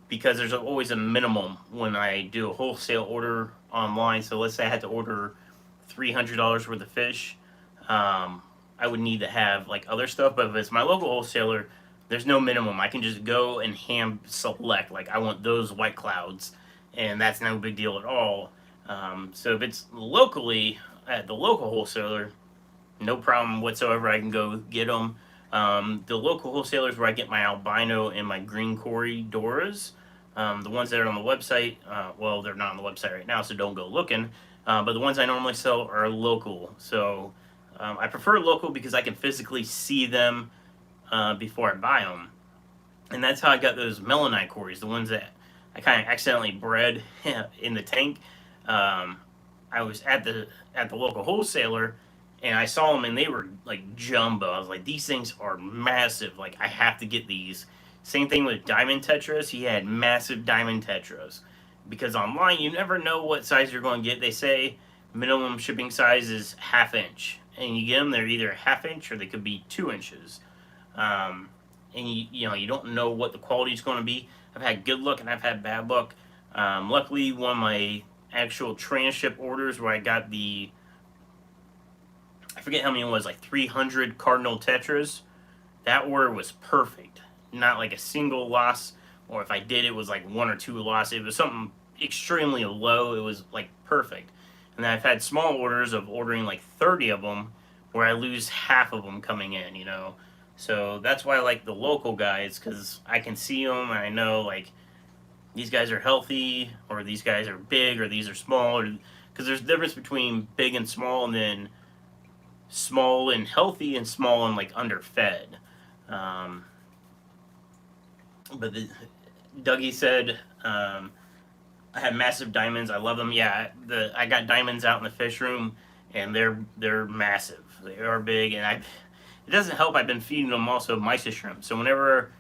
because there's always a minimum when I do a wholesale order online. So let's say I had to order $300 worth of fish, I would need to have like other stuff. But if it's my local wholesaler, there's no minimum. I can just go and hand select like I want those White Clouds, and that's no big deal at all. So if it's locally at the local wholesaler, no problem whatsoever. I can go get them. The local wholesalers where I get my albino and my green Cory Doras, the ones that are on the website, well, they're not on the website right now, so don't go looking. But the ones I normally sell are local. So I prefer local because I can physically see them before I buy them. And that's how I got those melanite Corys, the ones that I kind of accidentally bred in the tank. Um, I was at the local wholesaler, and I saw them, and they were like jumbo. I was like, these things are massive. Like, I have to get these. Same thing with diamond tetras. He had massive diamond tetras because online you never know what size you're going to get. They say minimum shipping size is half inch, and you get them, they're either half inch or they could be 2 inches. Um, and you know you don't know what the quality is going to be. I've had good luck and I've had bad luck. Luckily, one of my actual transship orders where I got the, I forget how many it was, like 300 cardinal tetras. That order was perfect. Not like a single loss, or if I did, it was like one or two loss. It was something extremely low. It was like perfect. And then I've had small orders of ordering like 30 of them where I lose half of them coming in, you know. So that's why I like the local guys, because I can see them and I know like these guys are healthy, or these guys are big, or these are small, or because there's a difference between big and small, and then small and healthy and small and like underfed. Um, but Dougie said, I have massive diamonds. I love them. Yeah, I got diamonds out in the fish room, and they're massive. They are big, and it doesn't help. I've been feeding them also mysis shrimp. So whenever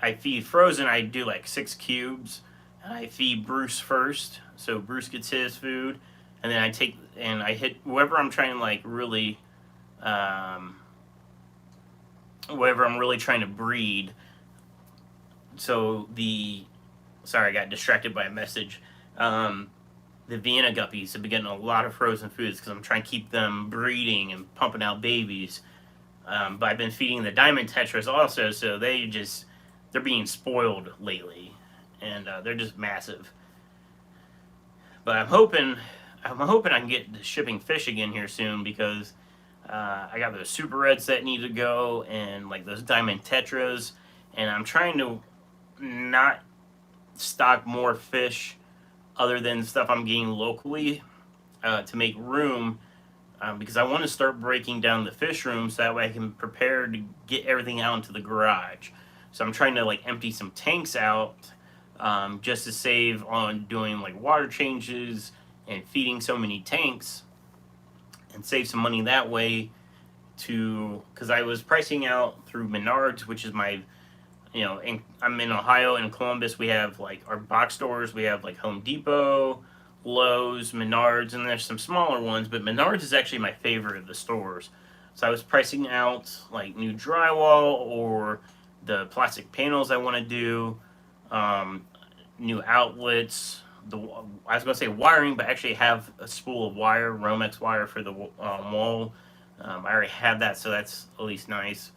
I feed frozen, I do like 6 cubes. And I feed Bruce first, so Bruce gets his food, and then I take and I hit whoever I'm trying to like really, um, whoever I'm really trying to breed. So sorry, I got distracted by a message. Um, the Vienna guppies have been getting a lot of frozen foods because I'm trying to keep them breeding and pumping out babies. But I've been feeding the diamond tetras also, so they're being spoiled lately, and they're just massive. But I'm hoping I can get shipping fish again here soon because I got those super reds that need to go and like those diamond tetras, and I'm trying to not stock more fish other than stuff I'm getting locally to make room because I want to start breaking down the fish room so that way I can prepare to get everything out into the garage. So I'm trying to like empty some tanks out just to save on doing like water changes and feeding so many tanks and save some money that way because I was pricing out through Menards, which is my, I'm in Ohio, in Columbus. We have like our box stores. We have like Home Depot, Lowe's, Menards, and there's some smaller ones, but Menards is actually my favorite of the stores. So I was pricing out like new drywall or the plastic panels I want to do, new outlets. I was going to say wiring, but actually have a spool of wire, Romex wire for the wall. I already have that, so that's at least nice.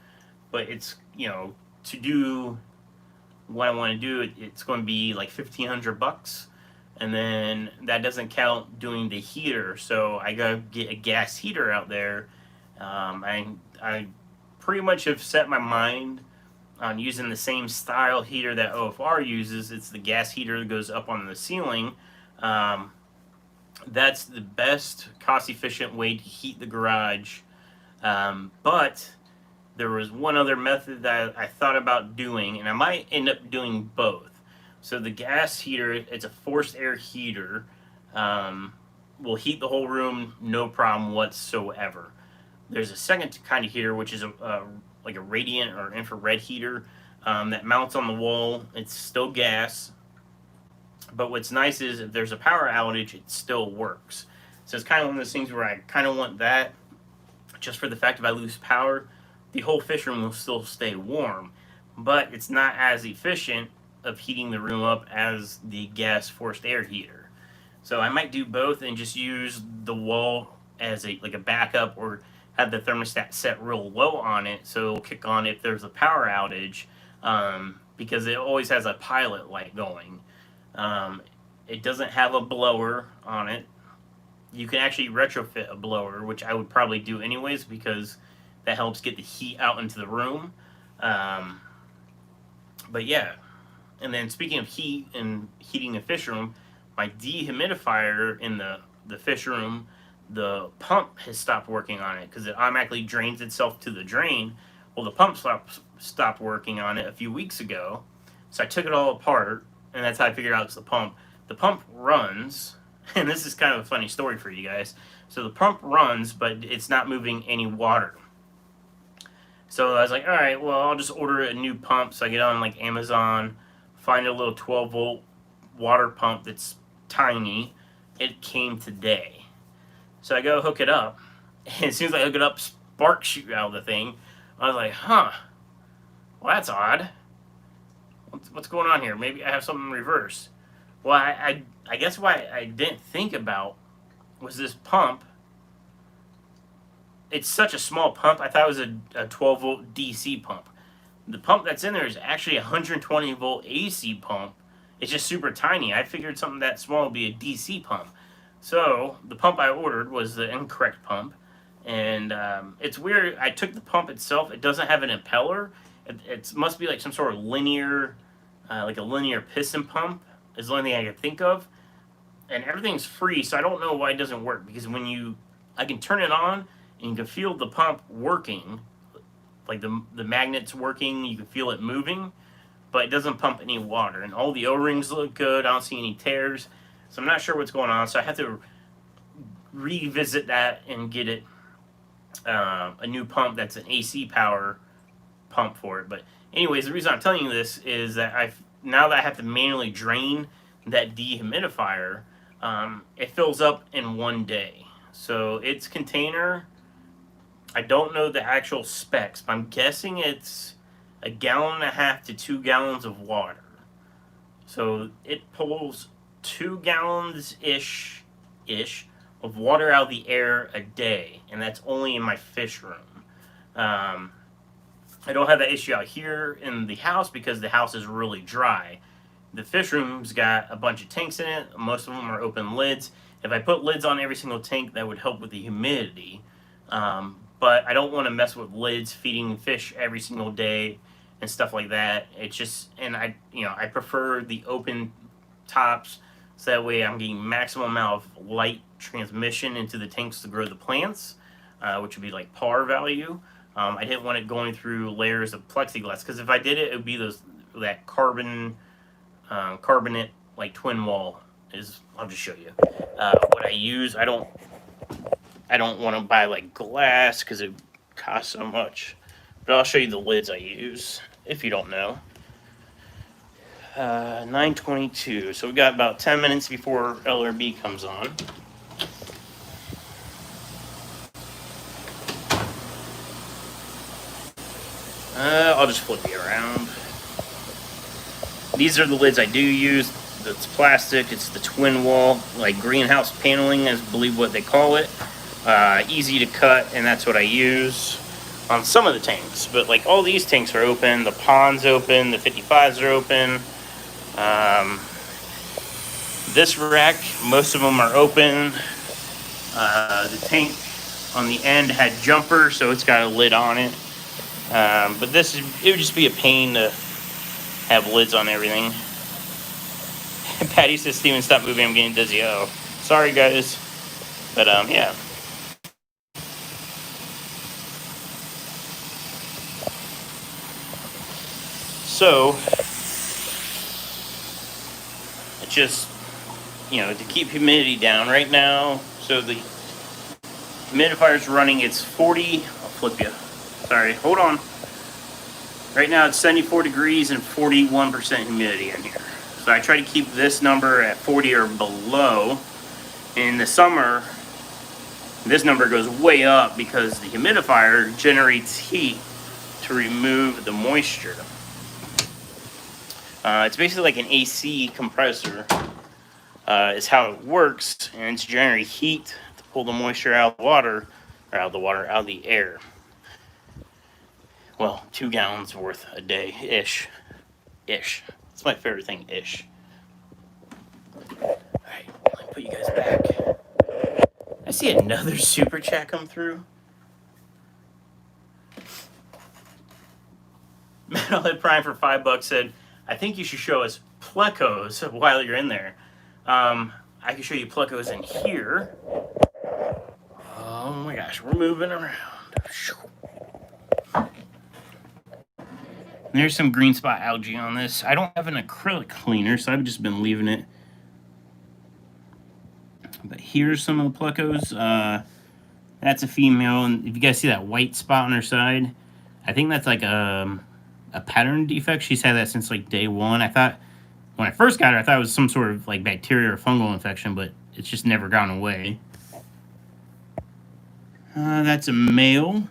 But it's, to do what I want to do, it's going to be like $1,500, and then that doesn't count doing the heater. So I gotta get a gas heater out there. I pretty much have set my mind on using the same style heater that OFR uses. It's the gas heater that goes up on the ceiling. That's the best cost-efficient way to heat the garage. But there was one other method that I thought about doing, and I might end up doing both. So the gas heater, it's a forced air heater, will heat the whole room, no problem whatsoever. There's a second kind of heater, which is like a radiant or infrared heater that mounts on the wall. It's still gas, but what's nice is if there's a power outage, it still works. So it's kind of one of those things where I kind of want that, just for the fact if I lose power, the whole fish room will still stay warm, but it's not as efficient of heating the room up as the gas forced air heater. So I might do both and just use the wall as a backup, or have the thermostat set real low on it so it'll kick on if there's a power outage, because it always has a pilot light going. It doesn't have a blower on it. You can actually retrofit a blower, which I would probably do anyways, because that helps get the heat out into the room. But yeah. And then speaking of heat and heating the fish room, my dehumidifier in the fish room, the pump has stopped working on it because it automatically drains itself to the drain. Well, the pump stopped working on it a few weeks ago. So I took it all apart, and that's how I figured out it's the pump. The pump runs, and this is kind of a funny story for you guys. So the pump runs, but it's not moving any water. So I was like, all right, well, I'll just order a new pump. So I get on like Amazon, find a little 12-volt water pump that's tiny. It came today. So I go hook it up, and as soon as I hook it up, sparks shoot out of the thing. I was like, huh, well, that's odd. What's going on here? Maybe I have something in reverse. Well, I guess what I didn't think about was this pump. It's such a small pump. I thought it was a 12-volt DC pump. The pump that's in there is actually a 120-volt AC pump. It's just super tiny. I figured something that small would be a DC pump. So the pump I ordered was the incorrect pump. And it's weird. I took the pump itself. It doesn't have an impeller. It must be like some sort of linear, like a linear piston pump is the only thing I could think of. And everything's free, so I don't know why it doesn't work. Because I can turn it on, and you can feel the pump working, like the magnet's working, you can feel it moving, but it doesn't pump any water. And all the O-rings look good, I don't see any tears, so I'm not sure what's going on. So I have to revisit that and get it a new pump that's an AC power pump for it. But anyways, the reason I'm telling you this is that now that I have to manually drain that dehumidifier, it fills up in one day. So its container, I don't know the actual specs, but I'm guessing it's 1.5 gallons to 2 gallons of water. So it pulls 2 gallons-ish of water out of the air a day, and that's only in my fish room. I don't have that issue out here in the house because the house is really dry. The fish room's got a bunch of tanks in it. Most of them are open lids. If I put lids on every single tank, that would help with the humidity. But I don't want to mess with lids, feeding fish every single day and stuff like that. It's just, and I prefer the open tops, so that way I'm getting maximum amount of light transmission into the tanks to grow the plants, which would be like par value. I didn't want it going through layers of plexiglass, because if I did it, it would be that carbonate like twin wall. I'll just show you what I use. I don't want to buy like glass because it costs so much, but I'll show you the lids I use if you don't know. 9:22, so we got about 10 minutes before LRB comes on. I'll just flip you around. These are the lids I do use. It's plastic. It's the twin wall, like greenhouse paneling, is I believe what they call it. Easy to cut, and that's what I use. on some of the tanks, but like all these tanks are open. The pond's open, the 55s are open. This rack, most of them are open. The tank on the end had jumper, so it's got a lid on it. But it would just be a pain to have lids on everything. Patty says, Steven, stop moving, I'm getting dizzy. Oh, sorry guys. But yeah. So, it's just, to keep humidity down right now. So the humidifier's running, it's 40, I'll flip you. Sorry, hold on. Right now it's 74 degrees and 41% humidity in here. So I try to keep this number at 40 or below. In the summer, this number goes way up because the humidifier generates heat to remove the moisture. It's basically like an AC compressor is how it works, and it's generating heat to pull the moisture out of the water, or out of the air. Well, 2 gallons worth a day, ish. It's my favorite thing, ish. Alright, let me put you guys back. I see another super chat come through. Metalhead Prime for $5 said, I think you should show us plecos while you're in there. I can show you plecos in here. Oh my gosh, we're moving around. There's some green spot algae on this. I don't have an acrylic cleaner, so I've just been leaving it. But here's some of the plecos. That's a female, and if you guys see that white spot on her side, I think that's like a pattern defect. She's had that since like day one. I thought, when I first got her, I thought it was some sort of like bacteria or fungal infection, but it's just never gone away. That's a male.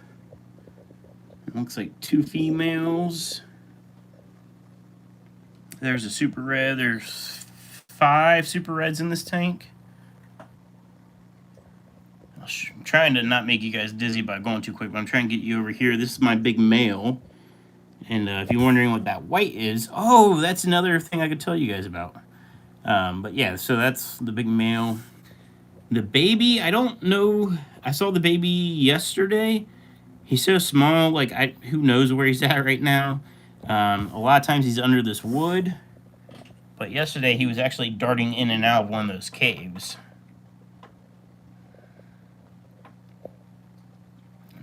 It looks like 2 females. There's a super red. There's 5 super reds in this tank. I'm trying to not make you guys dizzy by going too quick, but I'm trying to get you over here. This is my big male. And if you're wondering what that white is, oh, that's another thing I could tell you guys about. But yeah, so that's the big male. The baby, I don't know. I saw the baby yesterday. He's so small, like, who knows where he's at right now. A lot of times he's under this wood. But yesterday he was actually darting in and out of one of those caves.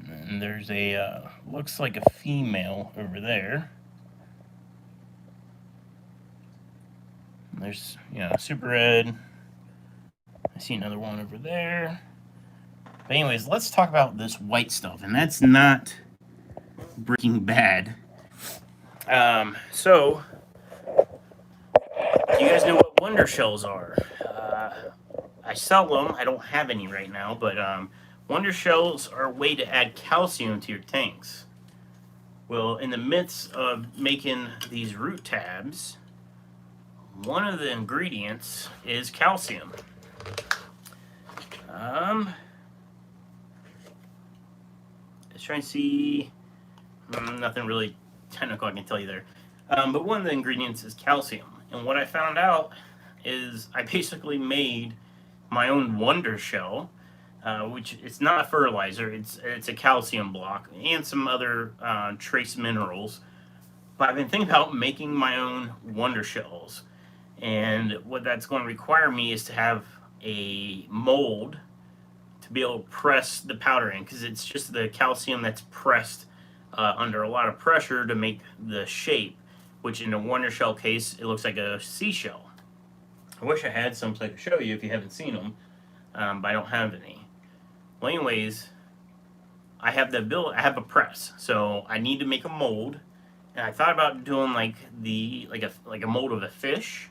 And there's a, looks like a female over there. And there's, super red. I see another one over there. But anyways, let's talk about this white stuff. And that's not Breaking Bad. So, do you guys know what wonder shells are? I sell them. I don't have any right now, but wonder shells are a way to add calcium to your tanks. Well, in the midst of making these root tabs, one of the ingredients is calcium. Let's try and see. Nothing really technical I can tell you there. But one of the ingredients is calcium. And what I found out is I basically made my own wonder shell, which it's not a fertilizer, it's a calcium block and some other trace minerals. But I've been thinking about making my own wonder shells. And what that's going to require me is to have a mold to be able to press the powder in, because it's just the calcium that's pressed under a lot of pressure to make the shape, which in a wonder shell case, it looks like a seashell. I wish I had some so I could show you if you haven't seen them, but I don't have any. Well, anyways, I have a press, so I need to make a mold, and I thought about doing like a mold of a fish,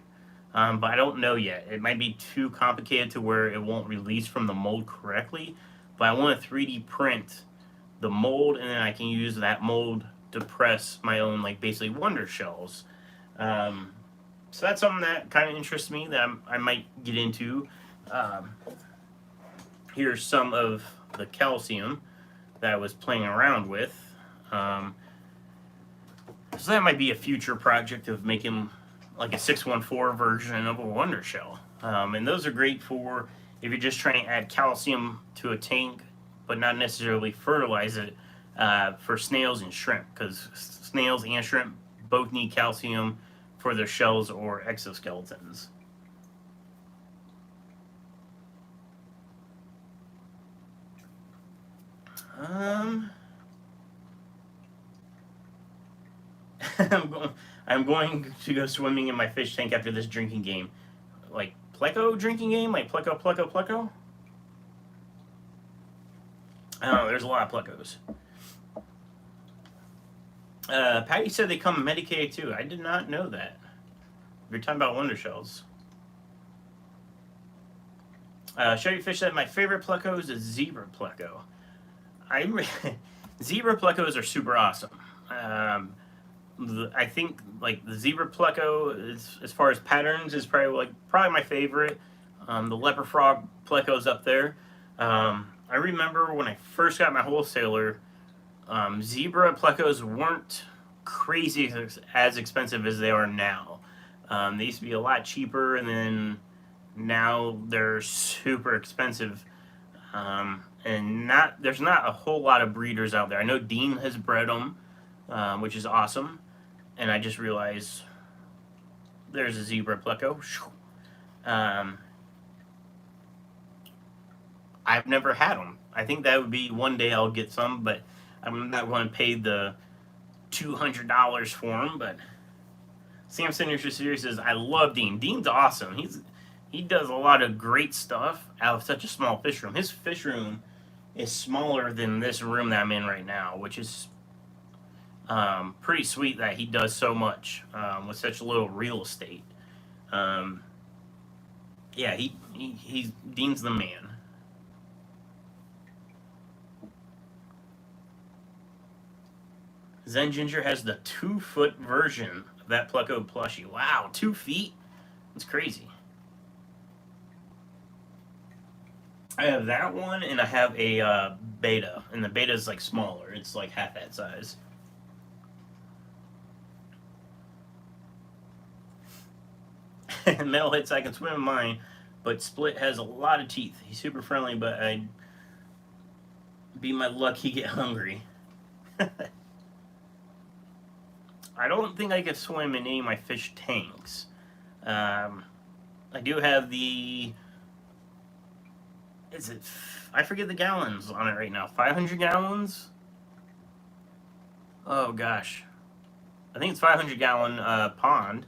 but I don't know yet. It might be too complicated to where it won't release from the mold correctly, but I want to 3D print the mold, and then I can use that mold to press my own, like, basically wonder shells. So that's something that kind of interests me that I might get into. Here's some of the calcium that I was playing around with. So that might be a future project of making like a 614 version of a Wonder Shell. And those are great for if you're just trying to add calcium to a tank, but not necessarily fertilize it for snails and shrimp, because snails and shrimp both need calcium for their shells or exoskeletons. Um, I'm going. I'm going to go swimming in my fish tank after this drinking game, like pleco drinking game, like pleco. I don't know. There's a lot of plecos. Patty said they come medicated too. I did not know that. You're talking about wonder shells. Sherry Fish said my favorite pleco is a zebra pleco. Zebra plecos are super awesome. I think like the zebra pleco, is, as far as patterns, is probably my favorite. The leopard frog pleco is up there. I remember when I first got my wholesaler, zebra plecos weren't crazy as expensive as they are now. They used to be a lot cheaper, and then now they're super expensive. And there's not a whole lot of breeders out there. I know Dean has bred them, which is awesome. And I just realized there's a zebra pleco. I've never had them. I think that would be one day I'll get some, but I'm not going to pay the $200 for them. But Sam Signature Series says, I love Dean. Dean's awesome. He does a lot of great stuff out of such a small fish room. His fish room is smaller than this room that I'm in right now, which is pretty sweet that he does so much with such little real estate. Yeah, he's Dean's the man. Zen Ginger has the 2-foot version of that Pleco plushie. Wow, 2 feet? That's crazy. I have that one, and I have a beta, and the beta is like smaller. It's like half that size. Metalhead, I can swim in mine, but Split has a lot of teeth. He's super friendly, but I'd be my luck he get hungry. I don't think I could swim in any of my fish tanks. I do have the... Is it... I forget the gallons on it right now. 500 gallons? Oh, gosh. I think it's 500-gallon pond.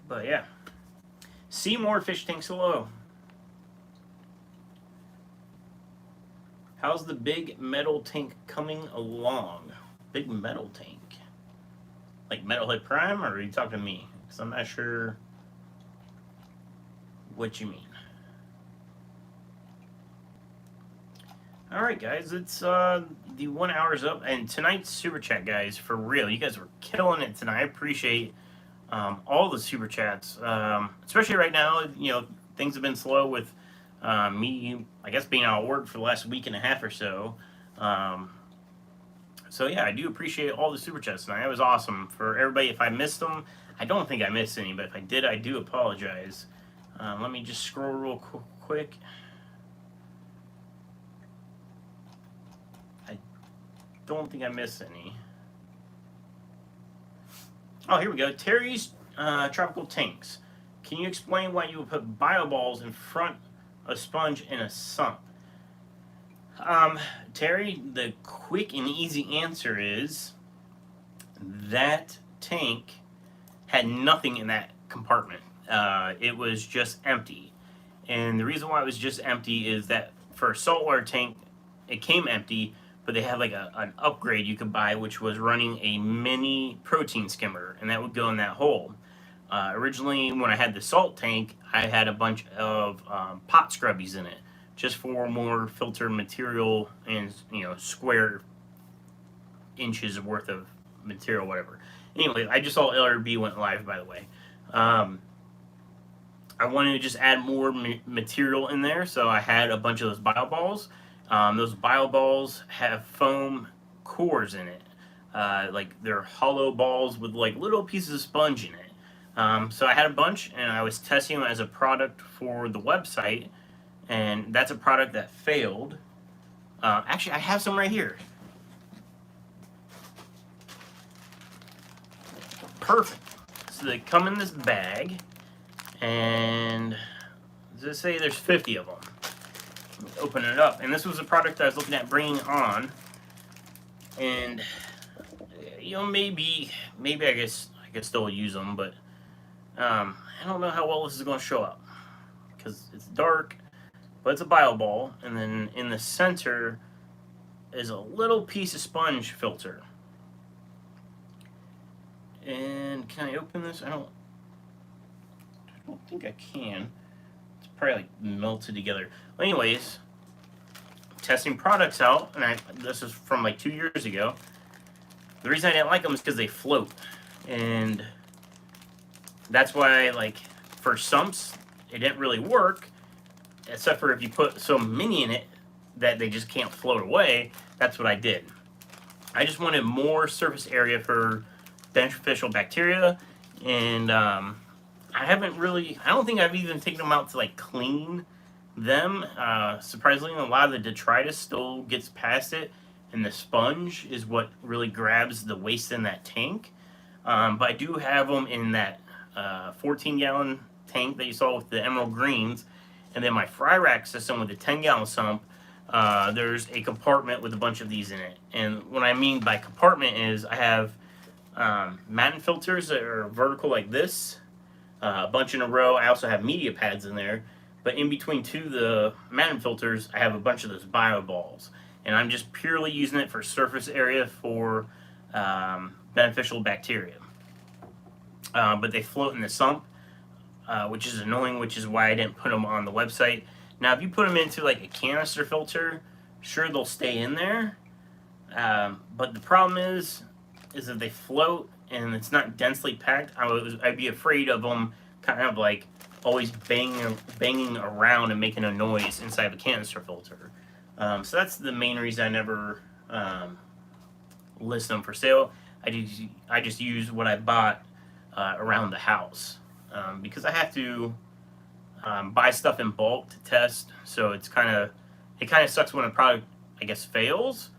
But, yeah. Seymour Fish Tanks, hello. How's the big metal tank coming along? Big metal tank? Like Metalhead Prime, or are you talking to me? Because I'm not sure what you mean. Alright, guys, it's the 1 hour's up, and tonight's Super Chat, guys, for real. You guys were killing it tonight. I appreciate all the Super Chats, especially right now. You know, things have been slow with me, I guess, being out of work for the last week and a half or so. So yeah, I do appreciate all the Super Chats tonight. It was awesome. For everybody, if I missed them, I don't think I missed any, but if I did, I do apologize. Let me just scroll real quick. I don't think I missed any. Oh, here we go. Terry's Tropical Tanks. Can you explain why you would put bio balls in front of sponge in a sump? Terry, the quick and easy answer is that tank had nothing in that compartment. It was just empty. And the reason why it was just empty is that for a saltwater tank, it came empty, but they had like an upgrade you could buy, which was running a mini protein skimmer, and that would go in that hole. Originally, when I had the salt tank, I had a bunch of pot scrubbies in it, just for more filter material and, you know, square inches worth of material, whatever. Anyway, I just saw LRB went live, by the way. I wanted to just add more material in there, so I had a bunch of those bio balls. Those bio balls have foam cores in it. Like they're hollow balls with like little pieces of sponge in it. So I had a bunch, and I was testing them as a product for the website, and that's a product that failed. Actually, I have some right here. Perfect. So they come in this bag, and let's say there's 50 of them. Open it up, and this was a product I was looking at bringing on, and maybe I guess I could still use them, but I don't know how well this is going to show up because it's dark, but it's a bio ball, and then in the center is a little piece of sponge filter. And can I open this? I don't think I can. It's probably like melted together. Well, anyways, testing products out, and this is from like 2 years ago. The reason I didn't like them is because they float, and that's why, like, for sumps, it didn't really work, except for if you put so many in it that they just can't float away. That's what I did. I just wanted more surface area for beneficial bacteria, and I don't think I've even taken them out to like clean them. Surprisingly, a lot of the detritus still gets past it, and the sponge is what really grabs the waste in that tank. But I do have them in that 14-gallon tank that you saw with the emerald greens, and then my fry rack system with the 10-gallon sump. There's a compartment with a bunch of these in it, and what I mean by compartment is I have Matten filters that are vertical like this, a bunch in a row. I also have media pads in there, but in between two the Matten filters, I have a bunch of those bio balls, and I'm just purely using it for surface area for beneficial bacteria. But they float in the sump, which is annoying, which is why I didn't put them on the website. Now, if you put them into like a canister filter, sure, they'll stay in there, but the problem is if they float and it's not densely packed, I'd be afraid of them kind of like always banging around and making a noise inside of a canister filter. So that's the main reason I never list them for sale. I just use what I bought around the house, because I have to buy stuff in bulk to test. So it kind of sucks when a product, I guess, fails.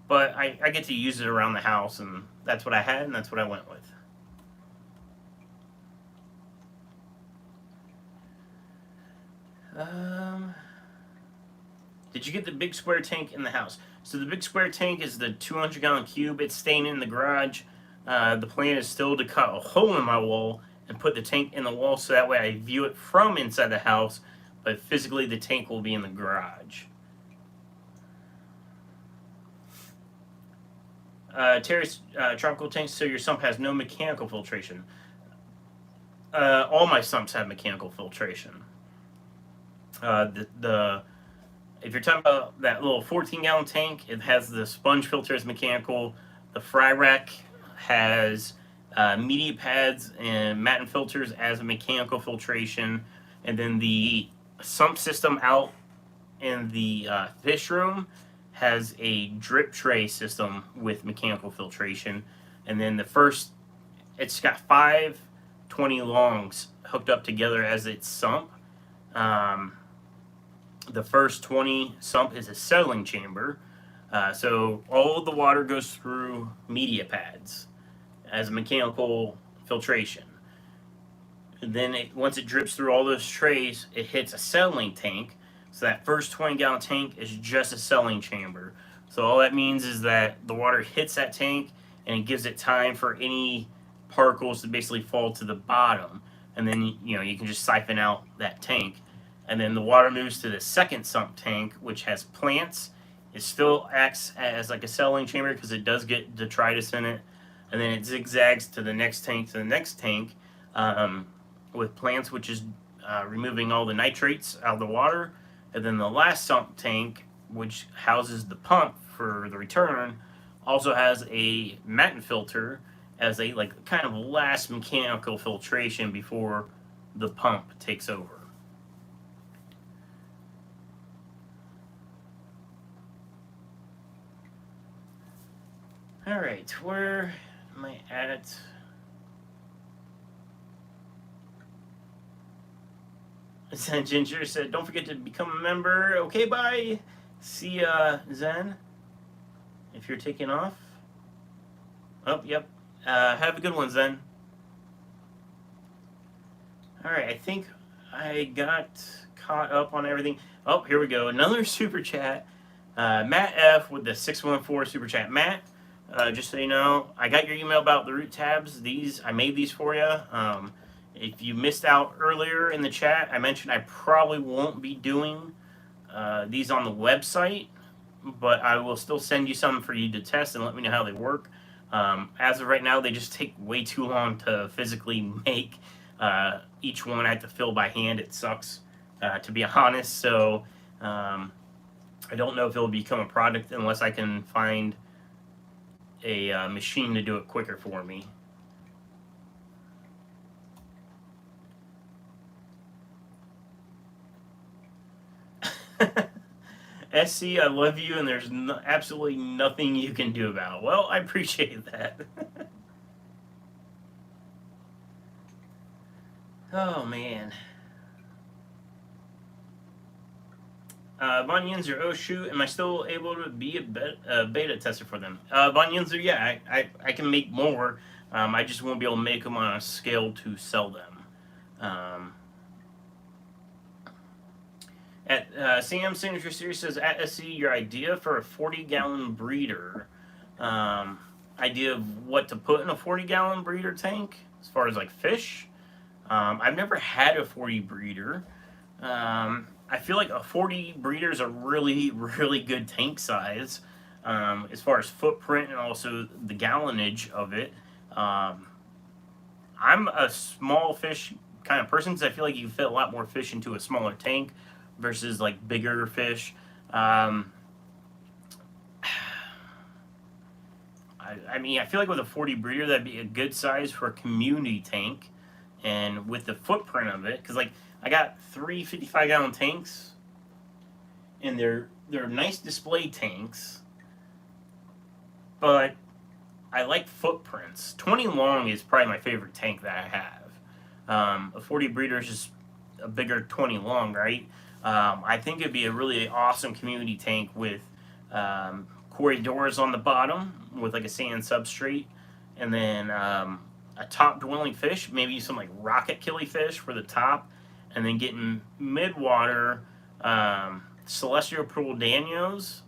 But I get to use it around the house, and that's what I had, and that's what I went with. Did you get the big square tank in the house? So the big square tank is the 200-gallon cube. It's staying in the garage. The plan is still to cut a hole in my wall and put the tank in the wall, so that way I view it from inside the house, but physically the tank will be in the garage. Terrace tropical tanks, so your sump has no mechanical filtration. All my sumps have mechanical filtration. If you're talking about that little 14-gallon tank, it has the sponge filter as mechanical. The fry rack has media pads and Matten filters as a mechanical filtration, and then the sump system out in the fish room has a drip tray system with mechanical filtration, and then it's got 5 20 longs hooked up together as its sump. The first 20 sump is a settling chamber, so all of the water goes through media pads as a mechanical filtration. And then once it drips through all those trays, it hits a settling tank. So that first 20-gallon tank is just a settling chamber. So all that means is that the water hits that tank, and it gives it time for any particles to basically fall to the bottom. And then you can just siphon out that tank. And then the water moves to the second sump tank, which has plants. It still acts as like a settling chamber because it does get detritus in it. And then it zigzags to the next tank, with plants, which is removing all the nitrates out of the water. And then the last sump tank, which houses the pump for the return, also has a Matten filter as a kind of last mechanical filtration before the pump takes over. All right, where am I at? Ginger said, "Don't forget to become a member." Okay, bye. See ya, Zen. If you're taking off. Oh, yep. Have a good one, Zen. All right, I think I got caught up on everything. Oh, here we go. Another super chat. Matt F with the 614 super chat. Matt, just so you know, I got your email about the root tabs. I made these for you. If you missed out earlier in the chat, I mentioned I probably won't be doing these on the website, but I will still send you some for you to test and let me know how they work. As of right now, they just take way too long to physically make. Each one I have to fill by hand. It sucks, to be honest. So I don't know if it'll become a product unless I can find a machine to do it quicker for me. SC, I love you, and there's absolutely nothing you can do about it. Well, I appreciate that. Oh, man. Von Yinzer, oh shoot, am I still able to be a beta tester for them? Von Yinzer, yeah, I can make more. I just won't be able to make them on a scale to sell them. Sam Signature Series says, at SC, your idea for a 40-gallon breeder. Idea of what to put in a 40-gallon breeder tank as far as like fish. I've never had a 40 breeder. I feel like a 40 breeder is a really, really good tank size as far as footprint and also the gallonage of it. I'm a small fish kind of person, so I feel like you can fit a lot more fish into a smaller tank versus like bigger fish. I mean, I feel like with a 40 breeder, that'd be a good size for a community tank. And with the footprint of it, because like I got 3 55-gallon tanks, and they're nice display tanks, but I like footprints. 20 long is probably my favorite tank that I have. A 40 breeder is just a bigger 20 long, right? I think it'd be a really awesome community tank with quarry doors on the bottom with like a sand substrate, and then a top dwelling fish, maybe some like rocket killifish for the top, and then getting midwater celestial pearl danios,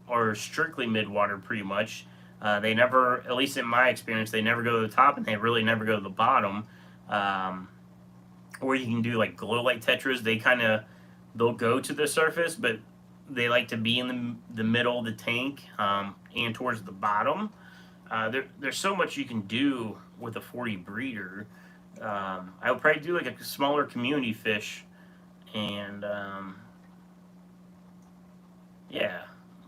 or strictly midwater pretty much. They never, at least in my experience, they never go to the top and they really never go to the bottom. Or you can do like glow light tetras. They'll go to the surface, but they like to be in the middle of the tank and towards the bottom. There's so much you can do with a 40 breeder. I would probably do like a smaller community fish, and yeah,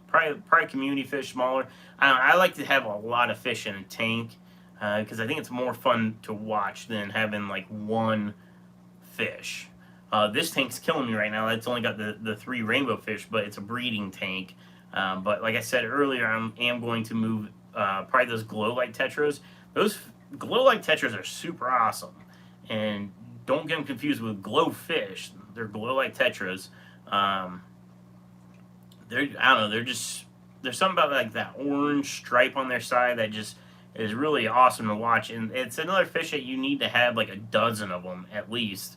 probably community fish smaller. I like to have a lot of fish in a tank because I think it's more fun to watch than having like one fish. This tank's killing me right now. It's only got the 3 rainbow fish, but it's a breeding tank. But like I said earlier, I am going to move probably those glow light tetras. Those glow light tetras are super awesome, and don't get them confused with glow fish. They're glow light tetras. I don't know. There's something about like that orange stripe on their side that just is really awesome to watch. And it's another fish that you need to have like a dozen of them at least.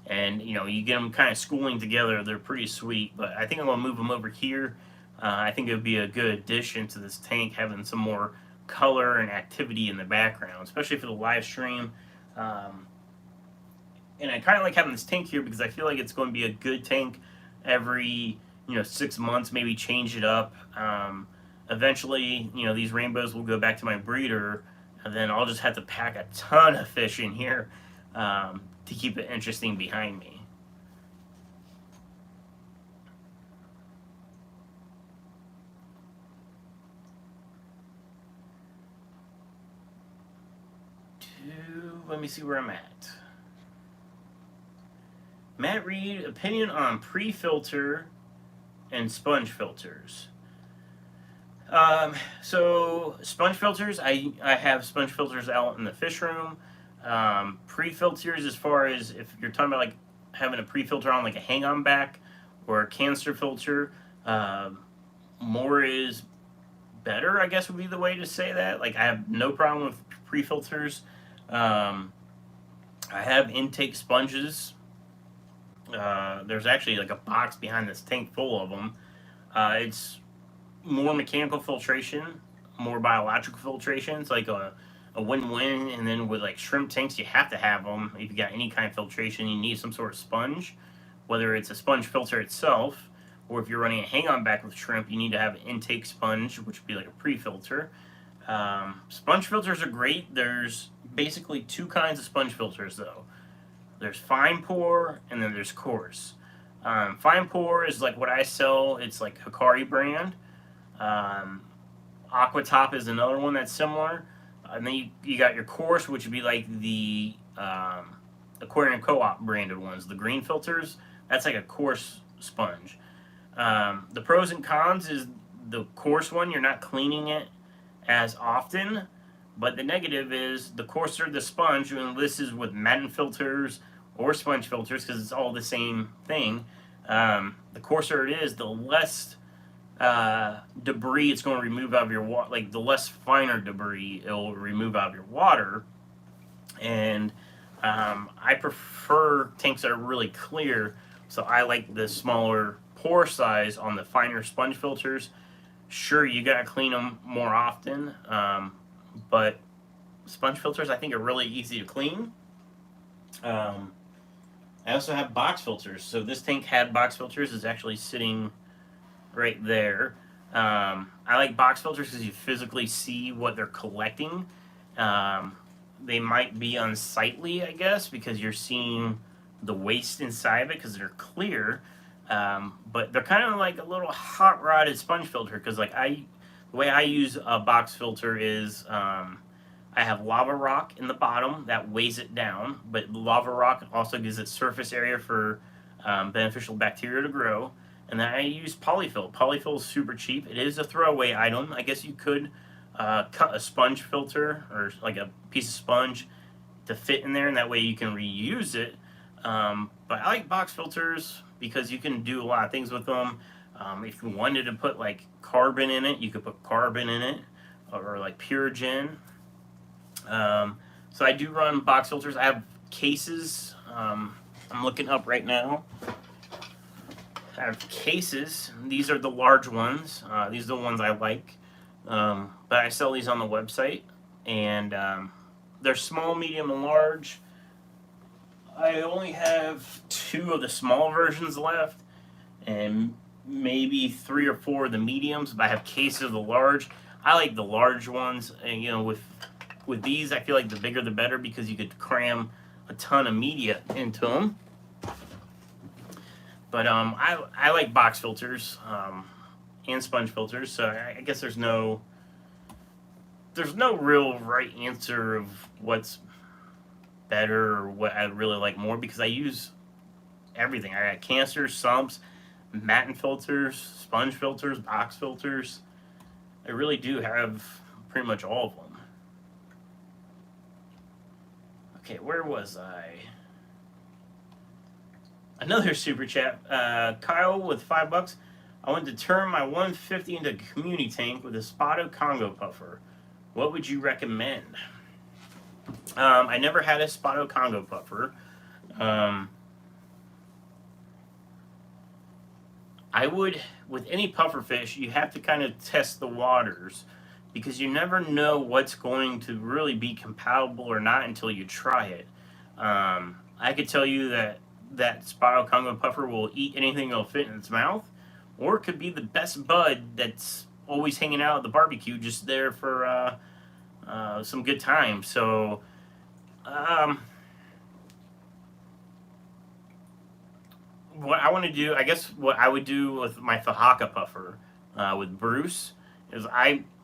And you get them kind of schooling together. They're pretty sweet. But I think I'm gonna move them over here. I think it would be a good addition to this tank, having some more color and activity in the background, especially for the live stream. And I kind of like having this tank here because I feel like it's going to be a good tank every 6 months, maybe change it up. Eventually, these rainbows will go back to my breeder, and then I'll just have to pack a ton of fish in here to keep it interesting behind me. Let me see where I'm at. Matt Reed, opinion on pre-filter and sponge filters. So sponge filters, I have sponge filters out in the fish room. Pre-filters, as far as if you're talking about like having a pre-filter on like a hang-on back or a canister filter, um, more is better, I guess would be the way to say that. Like I have no problem with pre-filters. Um, I have intake sponges. There's actually like a box behind this tank full of them. It's more mechanical filtration, more biological filtration. It's like a win-win. And then with like shrimp tanks, you have to have them. If you got any kind of filtration, you need some sort of sponge, whether it's a sponge filter itself, or if you're running a hang-on back with shrimp, you need to have an intake sponge, which would be like a pre-filter. Sponge filters are great. There's basically two kinds of sponge filters though. There's fine pour and then there's coarse. Fine pour is like what I sell. It's like Hikari brand. Um, Aquatop is another one that's similar. And then you got your coarse, which would be like the Aquarium Co-op branded ones, the green filters. That's like a coarse sponge. The pros and cons is the coarse one, you're not cleaning it as often. But the negative is the coarser the sponge, and this is with Madden filters or sponge filters because it's all the same thing. The coarser it is, the less debris it's going to remove out of your water, like the less finer debris it'll remove out of your water. And I prefer tanks that are really clear, so I like the smaller pore size on the finer sponge filters. Sure, you gotta clean them more often, but sponge filters I think are really easy to clean. Um, I also have box filters, so this tank had box filters. Is actually sitting right there. I like box filters because you physically see what they're collecting. Um, they might be unsightly, I guess, because you're seeing the waste inside of it because they're clear. But they're kind of like a little hot rodded sponge filter because the way I use a box filter is I have lava rock in the bottom that weighs it down, but lava rock also gives it surface area for beneficial bacteria to grow. And then I use polyfill. Polyfill is super cheap. It is a throwaway item. I guess you could cut a sponge filter or like a piece of sponge to fit in there, and that way you can reuse it. But I like box filters because you can do a lot of things with them. If you wanted to put like carbon in it, you could put carbon in it, or like Purigen. So I do run box filters. I have cases. I'm looking up right now. I have cases. These are the large ones. These are the ones I like. But I sell these on the website, and they're small, medium, and large. I only have two of the small versions left, and maybe three or four of the mediums. But I have cases of the large. I like the large ones, and with these, I feel like the bigger the better because you could cram a ton of media into them. But I like box filters and sponge filters, so I guess there's no real right answer of what's better or what I really like more because I use everything. I got canisters, sumps, Matten filters, sponge filters, box filters. I really do have pretty much all of them. Okay, where was I? Another super chat. Kyle with $5. I want to turn my 150 into a community tank with a Spotto Congo puffer. What would you recommend? I never had a Spotto Congo puffer. I would, with any puffer fish, you have to kind of test the waters because you never know what's going to really be compatible or not until you try it. I could tell you that Spotto Congo puffer will eat anything that'll fit in its mouth, or it could be the best bud that's always hanging out at the barbecue, just there for some good time. So, what I want to do, I guess, what I would do with my Fahaka puffer with Bruce is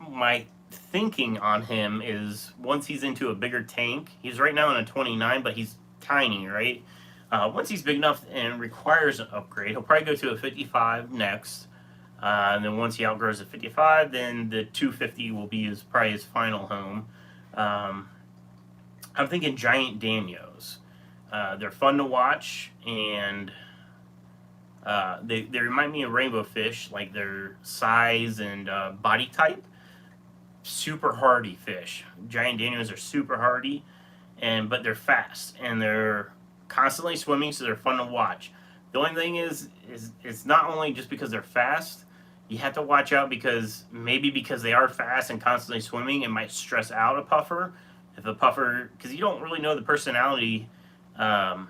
my thinking on him is once he's into a bigger tank, he's right now in a 29, but he's tiny, right? Once he's big enough and requires an upgrade, he'll probably go to a 55 next. And then once he outgrows the 55, then the 250 will be probably his final home. Um, I'm thinking giant Danios. They're fun to watch, and they remind me of rainbow fish, like their size and body type. Super hardy fish. Giant Danios are super hardy, but they're fast and they're constantly swimming, so they're fun to watch. The only thing is it's not only just because they're fast. You have to watch out because maybe because they are fast and constantly swimming, it might stress out a puffer. If a puffer, because you don't really know the personality, um,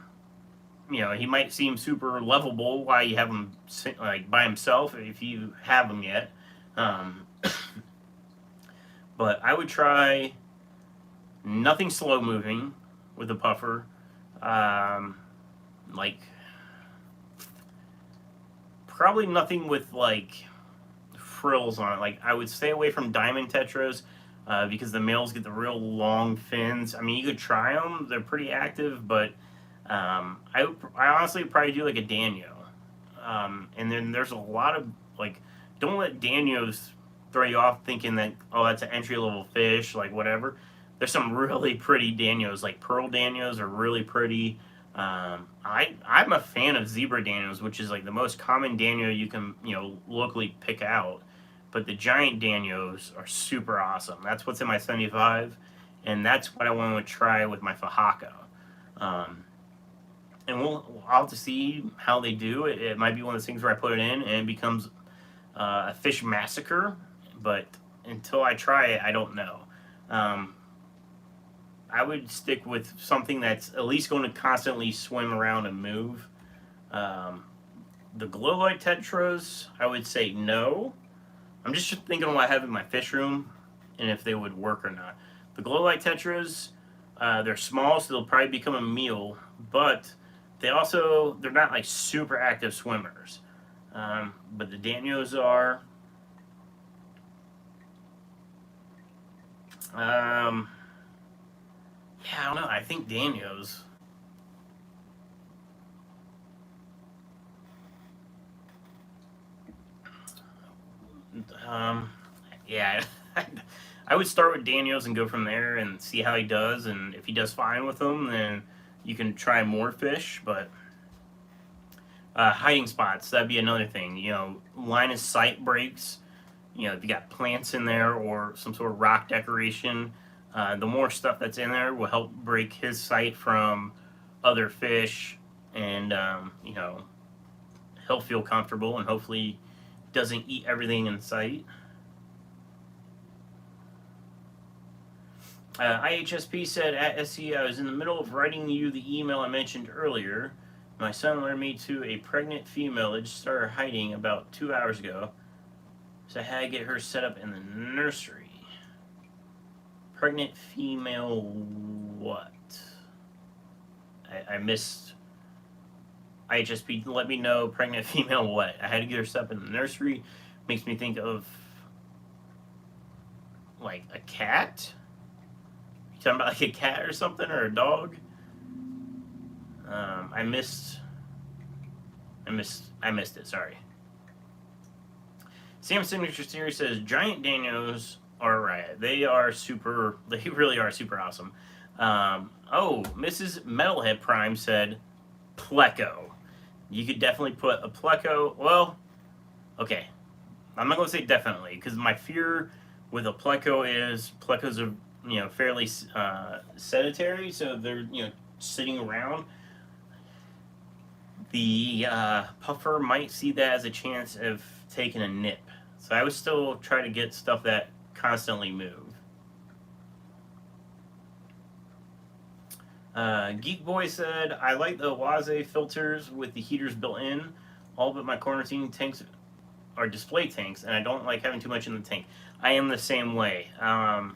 he might seem super lovable while you have him like by himself if you have him yet. Um, but I would try nothing slow moving with a puffer. Um, like probably nothing with like frills on it. Like I would stay away from diamond tetras because the males get the real long fins. I mean, you could try them; they're pretty active, but I honestly would probably do like a Danio. And then there's a lot of like, don't let Danios throw you off thinking that that's an entry level fish, like whatever. There's some really pretty Danios, like pearl Danios are really pretty. I'm a fan of zebra Danios, which is like the most common Danio you can locally pick out. But the giant Danios are super awesome. That's what's in my 75, and that's what I want to try with my Fajaka. Um, and I'll have to see how they do. It might be one of those things where I put it in and it becomes a fish massacre, but until I try it, I don't know. Um, I would stick with something that's at least going to constantly swim around and move. Um, the glow light tetras, I would say no. I'm just thinking of what I have in my fish room and if they would work or not. The glow light tetras, they're small, so they'll probably become a meal, but they're not like super active swimmers. But the Danios are. Um, yeah, I don't know. I think Danios. Um, yeah, I would start with Daniels and go from there and see how he does. And if he does fine with them, then you can try more fish. But hiding spots, that'd be another thing. Line of sight breaks. If you got plants in there or some sort of rock decoration, the more stuff that's in there will help break his sight from other fish, and he'll feel comfortable and hopefully doesn't eat everything in sight. IHSP said at SC, I was in the middle of writing you the email I mentioned earlier. My son alerted me to a pregnant female that just started hiding about 2 hours ago, so I had to get her set up in the nursery. Pregnant female what? I missed. IHSP let me know pregnant female what? I had to get her set up in the nursery. Makes me think of like a cat. You talking about like a cat or something or a dog? I missed it. Sorry. Sam Signature Series says giant Danios are right. They are super. They really are super awesome. Mrs. Metalhead Prime said pleco. You could definitely put a pleco. Well, okay. I'm not gonna say definitely because my fear with a pleco is plecos are fairly sedentary, so they're sitting around. The puffer might see that as a chance of taking a nip. So I would still try to get stuff that constantly move. Geek Boy said, I like the Waze filters with the heaters built in. All but my quarantine tanks are display tanks, and I don't like having too much in the tank. I am the same way. I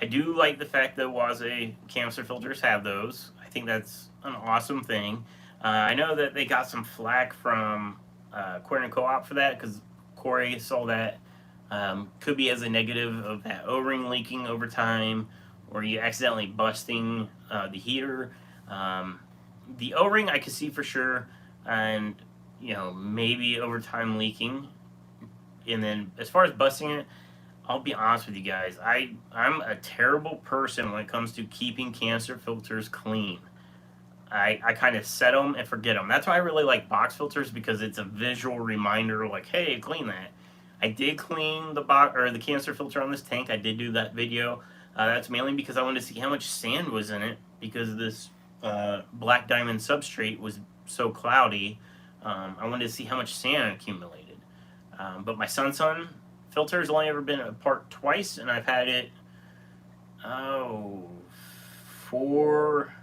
do like the fact that Waze canister filters have those. I think that's an awesome thing. I know that they got some flack from Corey and Co-op for that because Corey saw that could be as a negative of that O-ring leaking over time, or you accidentally busting the heater. The O-ring I could see for sure, and maybe over time leaking, And then as far as busting it, I'll be honest with you guys. I'm a terrible person when it comes to keeping canister filters clean. I kind of set them and forget them. That's why I really like box filters, because it's a visual reminder, like, hey, clean that. I did clean the box or the canister filter on this tank. I did do that video. That's mainly because I wanted to see how much sand was in it, because this black diamond substrate was so cloudy. I wanted to see how much sand accumulated. But my Sun filter has only ever been apart twice, and I've had it, oh, 4,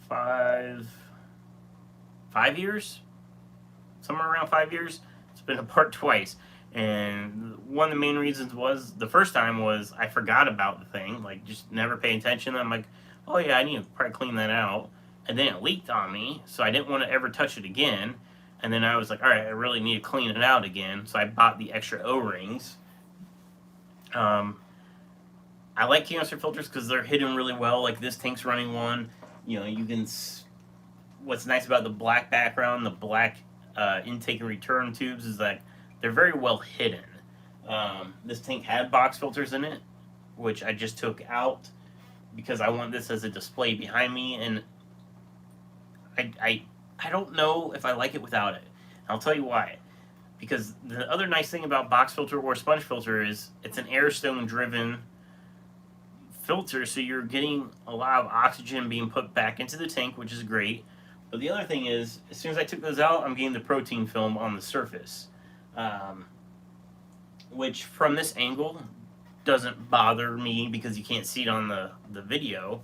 5 years, somewhere around 5 years. It's been apart twice, and one of the main reasons was, the first time was I forgot about the thing, like just never paying attention. I'm like, oh yeah, I need to probably clean that out, and then it leaked on me, so I didn't want to ever touch it again. And then I was like, all right, I really need to clean it out again, so I bought the extra O-rings. I like canister filters because they're hidden really well. Like this tank's running one. You know, you can. What's nice about the black background, the black intake and return tubes, is that they're very well hidden. This tank had box filters in it, which I just took out because I want this as a display behind me, and I don't know if I like it without it. I'll tell you why. Because the other nice thing about box filter or sponge filter is it's an air stone driven filter, so you're getting a lot of oxygen being put back into the tank, which is great. But the other thing is, as soon as I took those out, I'm getting the protein film on the surface, which from this angle doesn't bother me because you can't see it on the video.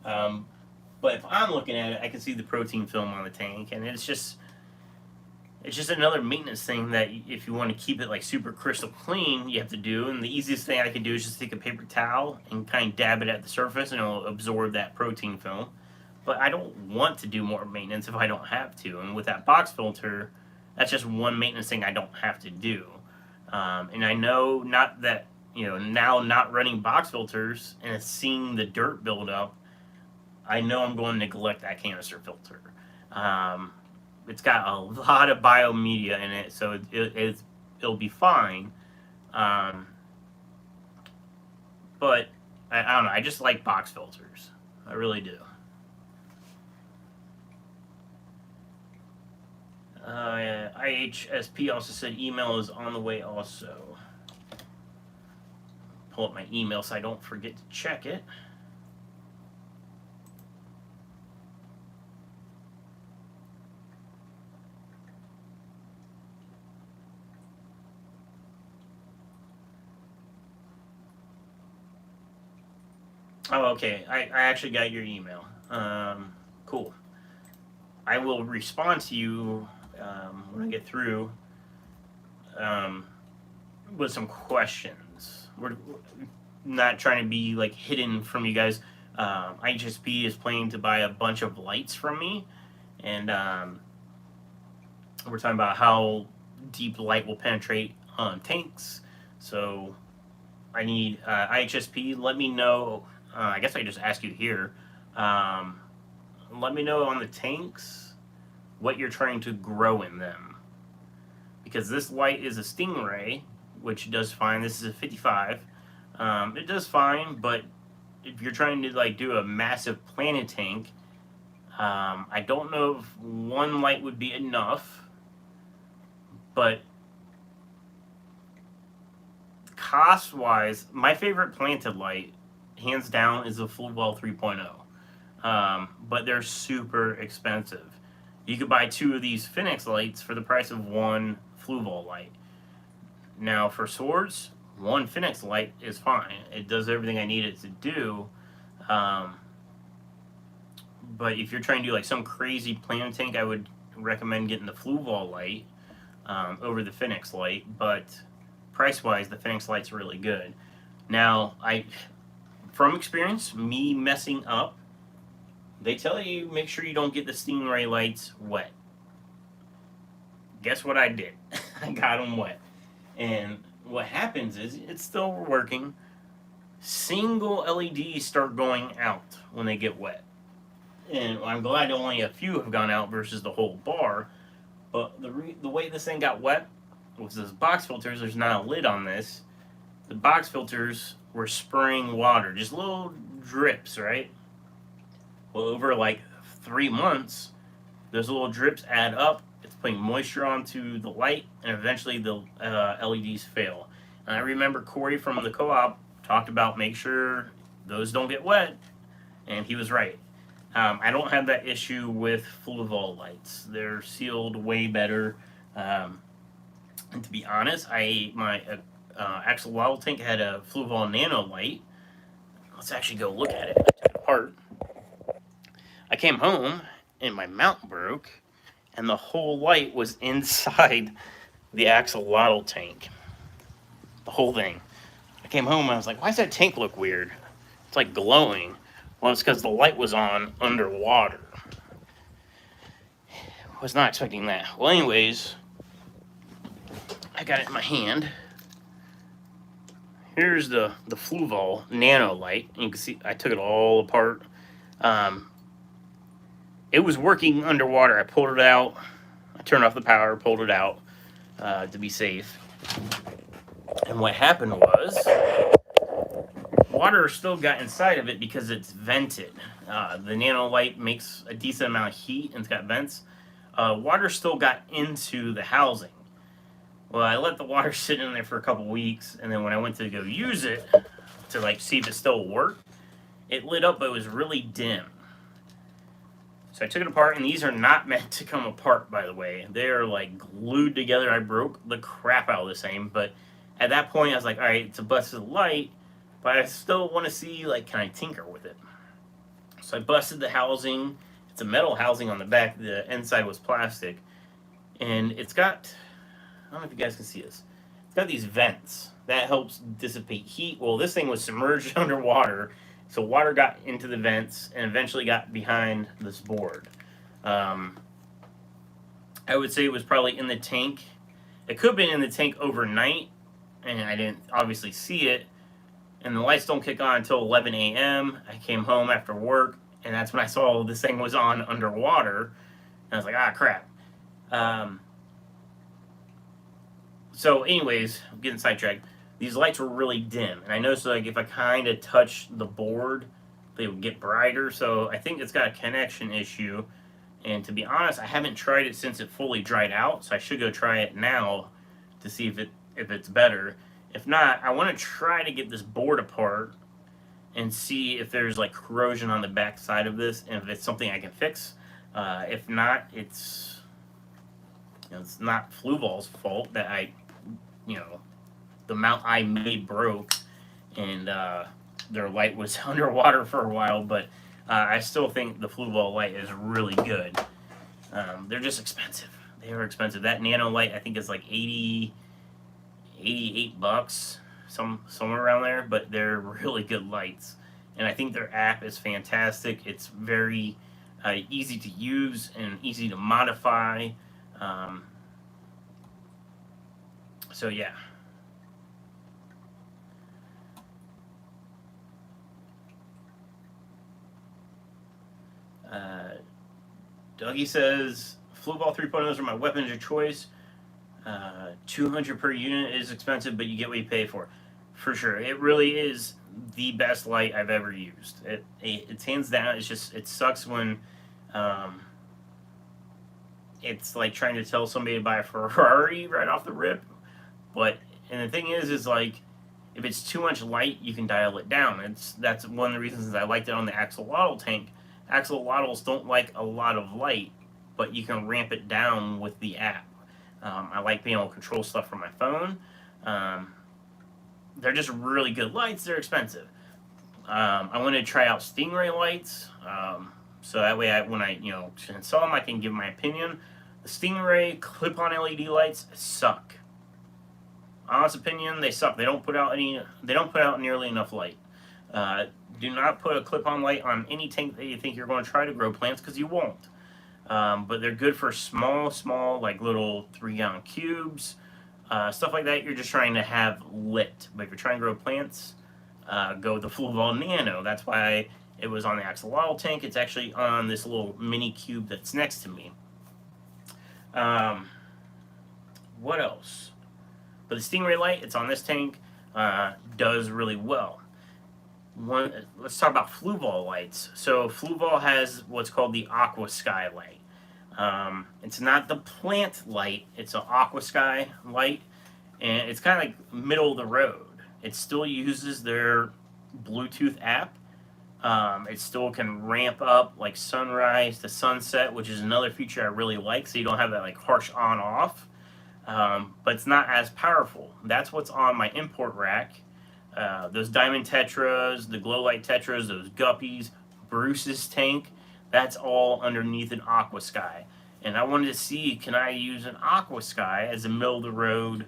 But if I'm looking at it, I can see the protein film on the tank, and it's just another maintenance thing that if you want to keep it like super crystal clean, you have to do. And the easiest thing I can do is just take a paper towel and kind of dab it at the surface, and it'll absorb that protein film. But I don't want to do more maintenance if I don't have to. And with that box filter, that's just one maintenance thing I don't have to do. And I know not that, now not running box filters and seeing the dirt build up, I know I'm going to neglect that canister filter. It's got a lot of biomedia in it, so it'll be fine. But I don't know. I just like box filters. I really do. Yeah, IHSP also said email is on the way also. Pull up my email so I don't forget to check it. Oh, okay. I actually got your email. Cool. I will respond to you when I get through with some questions. We're not trying to be like hidden from you guys. IHSP is planning to buy a bunch of lights from me, and we're talking about how deep light will penetrate tanks. So I need IHSP. Let me know. I guess I just ask you here. Let me know on the tanks what you're trying to grow in them. Because this light is a Stingray, which does fine. This is a 55. It does fine, but if you're trying to like do a massive planet tank, I don't know if one light would be enough. But cost-wise, my favorite planted light, hands down, is the Fluwell 3.0. But they're super expensive. You could buy 2 of these Phoenix lights for the price of 1 Fluwell light. Now, for swords, 1 Phoenix light is fine. It does everything I need it to do. But if you're trying to do like some crazy planet tank, I would recommend getting the Fluwell light over the Phoenix light. But price-wise, the Phoenix light's really good. Now, from experience, me messing up, they tell you make sure you don't get the Stingray lights wet. Guess what I did? I got them wet. And what happens is, it's still working. Single LEDs start going out when they get wet. And I'm glad only a few have gone out versus the whole bar. But the way this thing got wet, with those box filters, there's not a lid on this. The box filters were spraying water, just little drips, right? Well, over like 3 months, those little drips add up. It's putting moisture onto the light, and eventually the LEDs fail. And I remember Corey from the co-op talked about make sure those don't get wet, and he was right. I don't have that issue with Fluval lights. They're sealed way better. And to be honest, my axolotl tank had a Fluval Nano light. Let's actually go look at it. I took it apart. I came home and my mount broke, and the whole light was inside the axolotl tank. The whole thing. I came home and I was like, why does that tank look weird? It's like glowing. Well, it's because the light was on underwater. Was not expecting that. Well, anyways, I got it in my hand. Here's the Fluval Nano light. You can see I took it all apart. It was working underwater. I pulled it out. I turned off the power, pulled it out to be safe. And what happened was, water still got inside of it because it's vented. The Nano light makes a decent amount of heat and it's got vents. Water still got into the housing. Well, I let the water sit in there for a couple weeks, and then when I went to go use it to like see if it still worked, it lit up, but it was really dim. So I took it apart, and these are not meant to come apart, by the way. They are like glued together. I broke the crap out of this thing, but at that point I was like, all right, it's a busted light, but I still want to see, like, can I tinker with it? So I busted the housing. It's a metal housing on the back. The inside was plastic, and it's got, I don't know if you guys can see this. It's got these vents that helps dissipate heat. Well, this thing was submerged underwater, so water got into the vents and eventually got behind this board. I would say it was probably in the tank. It could have been in the tank overnight, and I didn't obviously see it. And the lights don't kick on until 11 a.m. I came home after work, and that's when I saw this thing was on underwater. And I was like, ah, crap. So anyways, I'm getting sidetracked. These lights were really dim, and I noticed, like, if I kind of touched the board, they would get brighter. So I think it's got a connection issue. And to be honest, I haven't tried it since it fully dried out, so I should go try it now to see if it's better. If not, I want to try to get this board apart and see if there's like corrosion on the back side of this, and if it's something I can fix. If not, it's not Fluval's fault that the mount I made broke, and their light was underwater for a while. But I still think the Fluval light is really good. They're just expensive. They are expensive. That Nano light, I think, is like $88, somewhere around there. But they're really good lights, and I think their app is fantastic. It's very easy to use and easy to modify. So yeah. Dougie says, Fluval 3.0s are my weapons of choice. 200 per unit is expensive, but you get what you pay for. For sure. It really is the best light I've ever used. It's hands down. It's just, it sucks when it's like trying to tell somebody to buy a Ferrari right off the rip. And the thing is like, if it's too much light, you can dial it down. That's one of the reasons I liked it on the axolotl tank. Axolotls don't like a lot of light, but you can ramp it down with the app. I like being able to control stuff from my phone. They're just really good lights. They're expensive. I want to try out Stingray lights, so that way when I install them, I can give my opinion. The Stingray clip-on LED lights suck. Honest opinion, they suck. They don't put out nearly enough light. Do not put a clip-on light on any tank that you think you're going to try to grow plants, because you won't. But they're good for small, like little 3-gallon cubes, stuff like that. You're just trying to have lit. But if you're trying to grow plants, go with the Fluval Nano. That's why it was on the axolotl tank. It's actually on this little mini cube that's next to me. What else? But the Stingray light, it's on this tank, does really well. Let's talk about Fluval lights. So Fluval has what's called the Aqua Sky light. It's not the plant light; it's an Aqua Sky light, and it's kind of like middle of the road. It still uses their Bluetooth app. It still can ramp up like sunrise to sunset, which is another feature I really like. So you don't have that like harsh on off, but it's not as powerful. That's what's on my import rack. Those diamond tetras, the glow light tetras, those guppies, Bruce's tank. That's all underneath an Aqua Sky. And I wanted to see, can I use an Aqua Sky as a middle of the road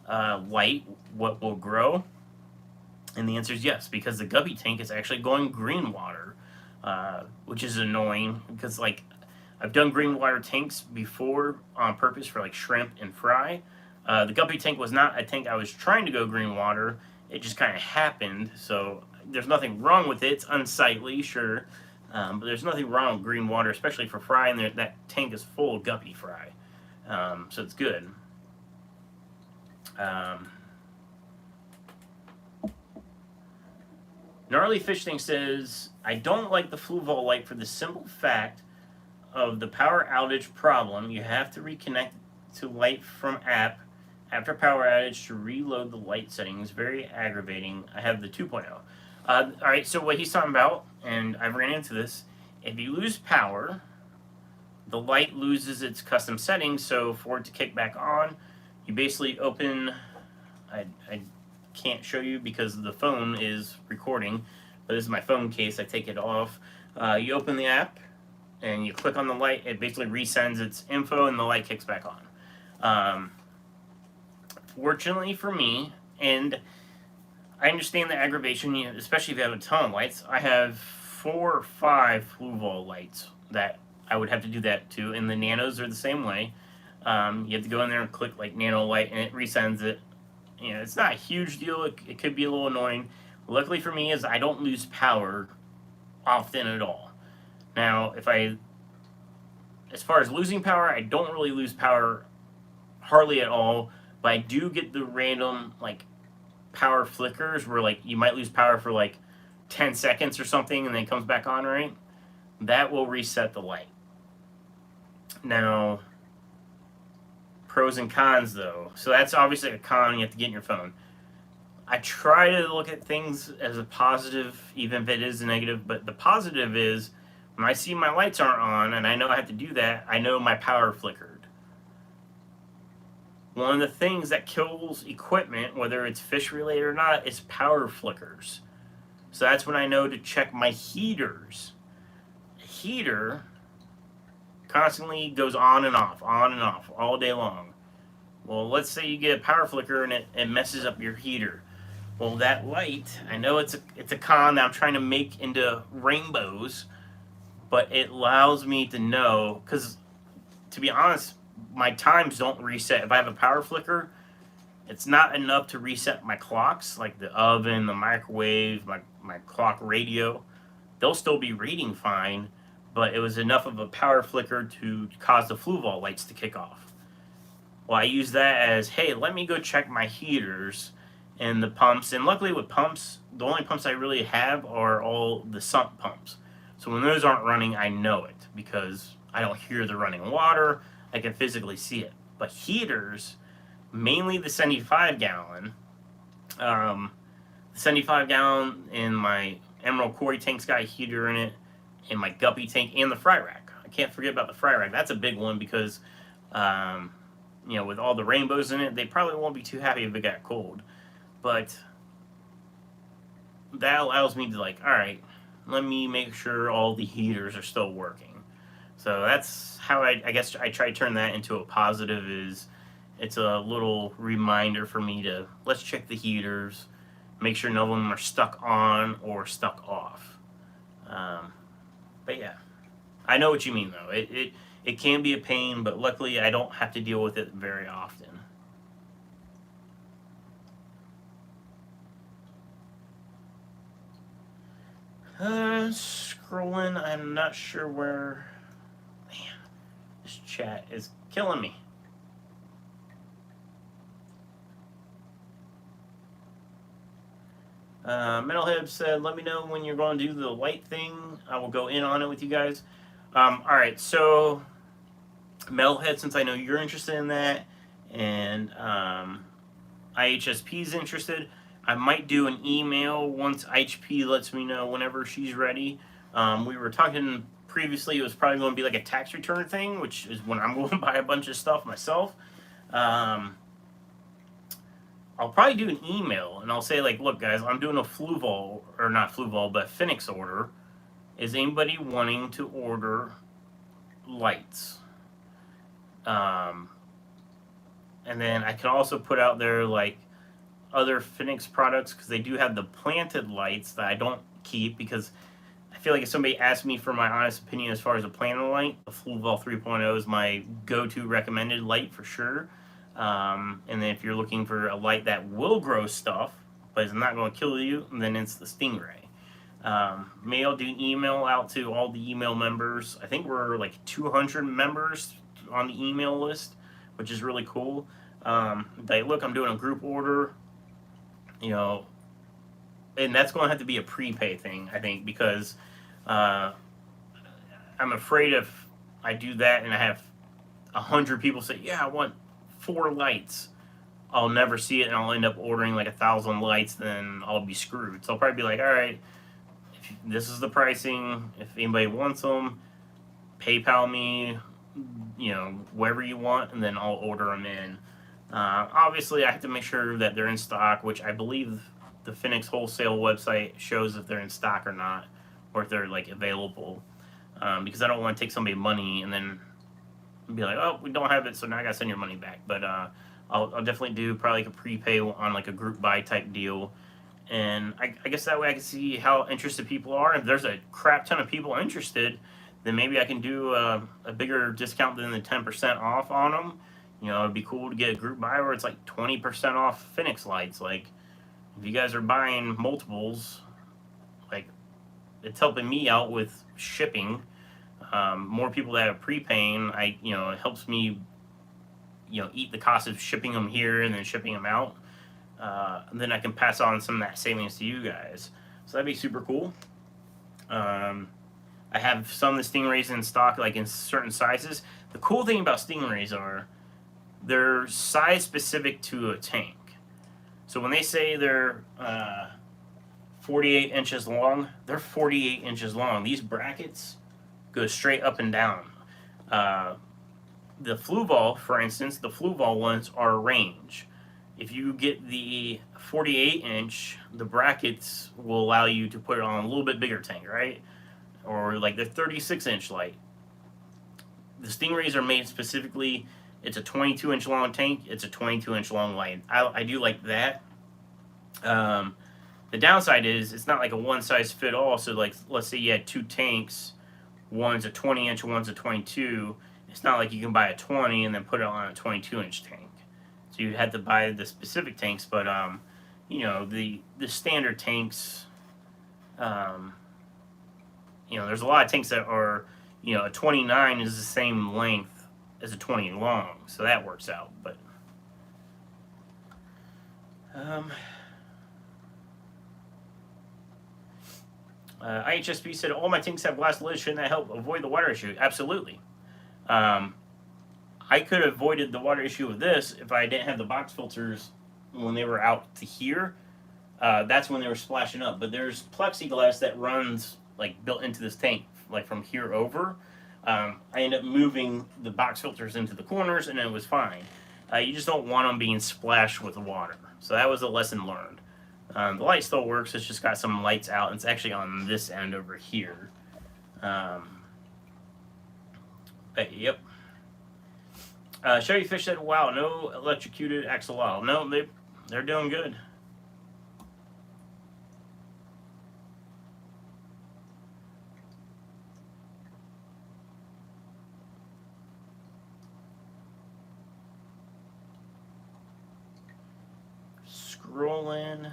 light? What will grow? And the answer is yes, because the guppy tank is actually going green water, which is annoying because like I've done green water tanks before on purpose for like shrimp and fry. The guppy tank was not a tank I was trying to go green water. It just kind of happened. So there's nothing wrong with it. It's unsightly, sure, but there's nothing wrong with green water, especially for fry. And that tank is full of guppy fry, so it's good. Um, Gnarly Fish Tank says, I don't like the Fluval light for the simple fact of the power outage problem. You have to reconnect to light from app after power outage to reload the light settings. Very aggravating. I have the 2.0. All right, so what he's talking about, and I've ran into this, if you lose power, the light loses its custom settings. So for it to kick back on, you basically open, I can't show you because the phone is recording, but this is my phone case. I take it off. You open the app and you click on the light. It basically resends its info and the light kicks back on. Fortunately for me, and I understand the aggravation, especially if you have a ton of lights. I have 4 or 5 Fluval lights that I would have to do that to, and the nanos are the same way. You have to go in there and click like nano light and it resends it. It's not a huge deal. It could be a little annoying. Luckily for me is I don't lose power often at all. Now, as far as losing power, I don't really lose power hardly at all, but I do get the random like power flickers where like you might lose power for like 10 seconds or something and then it comes back on, right? That will reset the light. Now, pros and cons though. So that's obviously a con you have to get in your phone. I try to look at things as a positive, even if it is a negative, but the positive is when I see my lights aren't on and I know I have to do that, I know my power flickered. One of the things that kills equipment, whether it's fish related or not, is power flickers. So that's when I know to check my heaters. A heater constantly goes on and off all day long. Well, let's say you get a power flicker and it messes up your heater. Well, that light, I know it's a con that I'm trying to make into rainbows, but it allows me to know, because to be honest, my times don't reset. If I have a power flicker, it's not enough to reset my clocks, like the oven, the microwave, my clock radio. They'll still be reading fine, but it was enough of a power flicker to cause the Fluval lights to kick off. Well, I use that as, hey, let me go check my heaters and the pumps. And luckily with pumps, the only pumps I really have are all the sump pumps. So when those aren't running, I know it because I don't hear the running water. I can physically see it. But heaters, mainly the 75 gallon, the 75 gallon in my Emerald Quarry tank's got a heater in it, in my guppy tank, and the fry rack. I can't forget about the fry rack. That's a big one because, with all the rainbows in it, they probably won't be too happy if it got cold. But that allows me to all right, let me make sure all the heaters are still working. So that's how I guess I try to turn that into a positive. Is it's a little reminder for me to let's check the heaters, make sure none of them are stuck on or stuck off. But yeah, I know what you mean though. It can be a pain, but luckily I don't have to deal with it very often. Scrolling, I'm not sure where. Man, this chat is killing me. Metalhead said, let me know when you're going to do the light thing. I will go in on it with you guys. Alright, so Metalhead, since I know you're interested in that, and IHSP is interested, I might do an email once IHP lets me know whenever she's ready. We were talking previously, it was probably going to be like a tax return thing, which is when I'm going to buy a bunch of stuff myself. I'll probably do an email and I'll say, like, look, guys, I'm doing a Fluval, or not Fluval, but Phoenix order. Is anybody wanting to order lights? And then I can also put out there, like, other Phoenix products, because they do have the planted lights that I don't keep, because I feel like if somebody asked me for my honest opinion as far as a planted light, the Fluval 3.0 is my go-to recommended light for sure. And then if you're looking for a light that will grow stuff, but is not going to kill you, then it's the Stingray. Mail, do email out to all the email members. I think we're like 200 members on the email list, which is really cool. Like, look, I'm doing a group order, you know, and that's going to have to be a prepay thing, I think, because I'm afraid if I do that and I have 100 people say, yeah, I want 4 lights, I'll never see it and I'll end up ordering like 1,000 lights, then I'll be screwed. So I'll probably be like, all right, this is the pricing. If anybody wants them, PayPal me, you know, wherever you want, and then I'll order them in. Obviously, I have to make sure that they're in stock, which I believe the Phoenix wholesale website shows if they're in stock or not, or if they're like available. Because I don't want to take somebody money and then be like, oh, we don't have it, so now I gotta send your money back. But I'll definitely do probably like a prepay on like a group buy type deal. And I guess that way I can see how interested people are. If there's a crap ton of people interested, then maybe I can do a bigger discount than the 10% off on them. You know, it'd be cool to get a group buy where it's like 20% off Phoenix lights. Like, if you guys are buying multiples, like, it's helping me out with shipping. More people that are prepaying, it helps me, eat the cost of shipping them here and then shipping them out. And then I can pass on some of that savings to you guys. So that'd be super cool. I have some of the Stingrays in stock, like in certain sizes. The cool thing about Stingrays are they're size specific to a tank. So when they say they're 48 inches long, they're 48 inches long. These brackets go straight up and down. The Fluval, for instance, the Fluval ones are range. If you get the 48 inch, the brackets will allow you to put it on a little bit bigger tank, right? Or like the 36 inch light. The Stingrays are made specifically, it's a 22 inch long tank, it's a 22 inch long light. I do like that. The downside is it's not like a one size fit all. So like, let's say you had 2 tanks, one's a 20 inch, one's a 22. It's not like you can buy a 20 and then put it on a 22 inch tank. So you had to buy the specific tanks, but the standard tanks, there's a lot of tanks that are, a 29 is the same length as a 20 long, so that works out. But IHSP said all my tanks have glass lids. Shouldn't that help avoid the water issue? Absolutely. I could have avoided the water issue with this if I didn't have the box filters when they were out to here. That's when they were splashing up. But there's plexiglass that runs like built into this tank, like from here over. I ended up moving the box filters into the corners, and it was fine. You just don't want them being splashed with water. So that was a lesson learned. The light still works. It's just got some lights out. It's actually on this end over here. But yep. Sherry Fish said, wow, no electrocuted axle oil. No, they're doing good. Scrolling.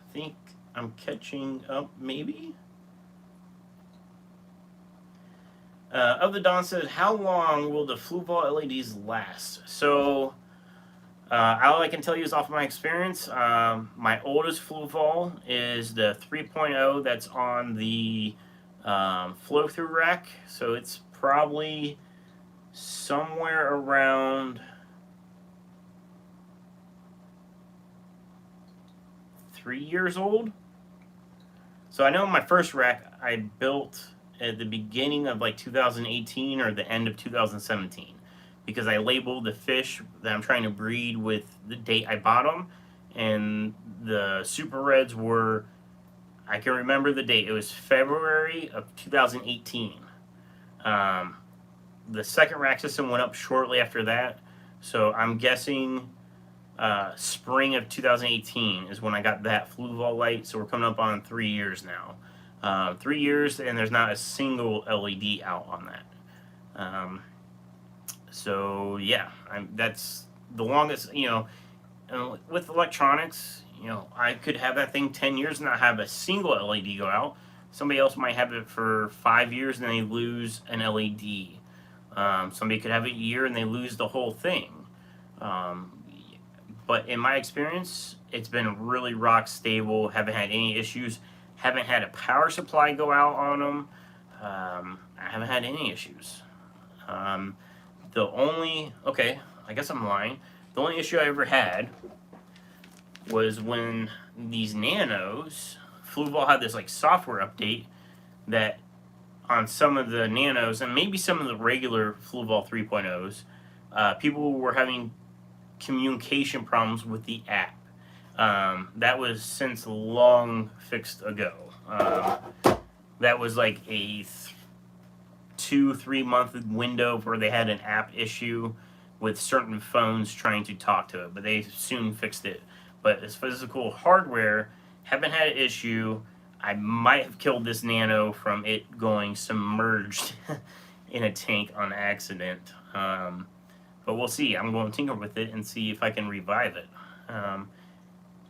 I think I'm catching up, maybe? Of the Dawn said, how long will the Fluval LEDs last? So, all I can tell you is off of my experience. My oldest Fluval is the 3.0 that's on the flow through rack. So it's probably somewhere around 3 years old. So I know my first rack I built at the beginning of like 2018 or the end of 2017 because I labeled the fish that I'm trying to breed with the date I bought them, and the super reds were, I can remember the date, it was February of 2018. Um, the second rack system went up shortly after that, so I'm guessing spring of 2018 is when I got that Fluval light. So we're coming up on 3 years now. 3 years, and there's not a single LED out on that. So yeah, that's the longest. With electronics, I could have that thing 10 years and not have a single LED go out. Somebody else might have it for 5 years and they lose an LED. Somebody could have it a year and they lose the whole thing. But in my experience, it's been really rock stable. Haven't had any issues. Haven't had a power supply go out on them. I haven't had any issues. I guess I'm lying. The only issue I ever had was when these nanos, Fluval had this like software update that on some of the nanos and maybe some of the regular Fluval 3.0s, people were having communication problems with the app. That was since long fixed ago. That was like a 2-3 month window where they had an app issue with certain phones trying to talk to it, but they soon fixed it. But as physical hardware, haven't had an issue. I might have killed this nano from it going submerged in a tank on accident. But we'll see. I'm going to tinker with it and see if I can revive it.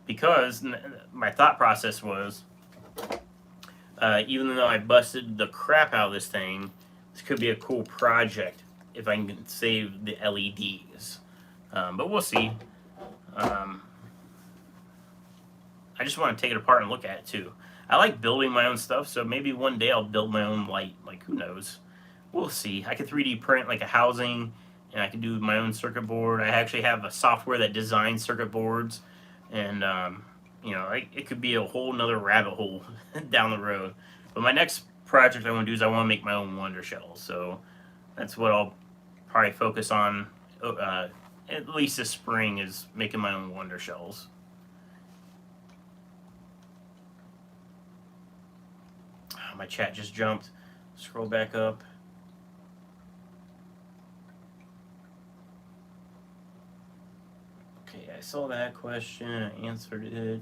Because my thought process was, even though I busted the crap out of this thing, this could be a cool project if I can save the LEDs. But we'll see. I just want to take it apart and look at it too. I like building my own stuff, so maybe one day I'll build my own light. Like, who knows? We'll see. I could 3D print like a housing, and I can do my own circuit board. I actually have a software that designs circuit boards, and it could be a whole nother rabbit hole down the road. But my next project I want to do is I want to make my own wonder shells. So that's what I'll probably focus on at least this spring, is making my own wonder shells. My chat just jumped. Scroll back up. Okay, I saw that question. I answered it.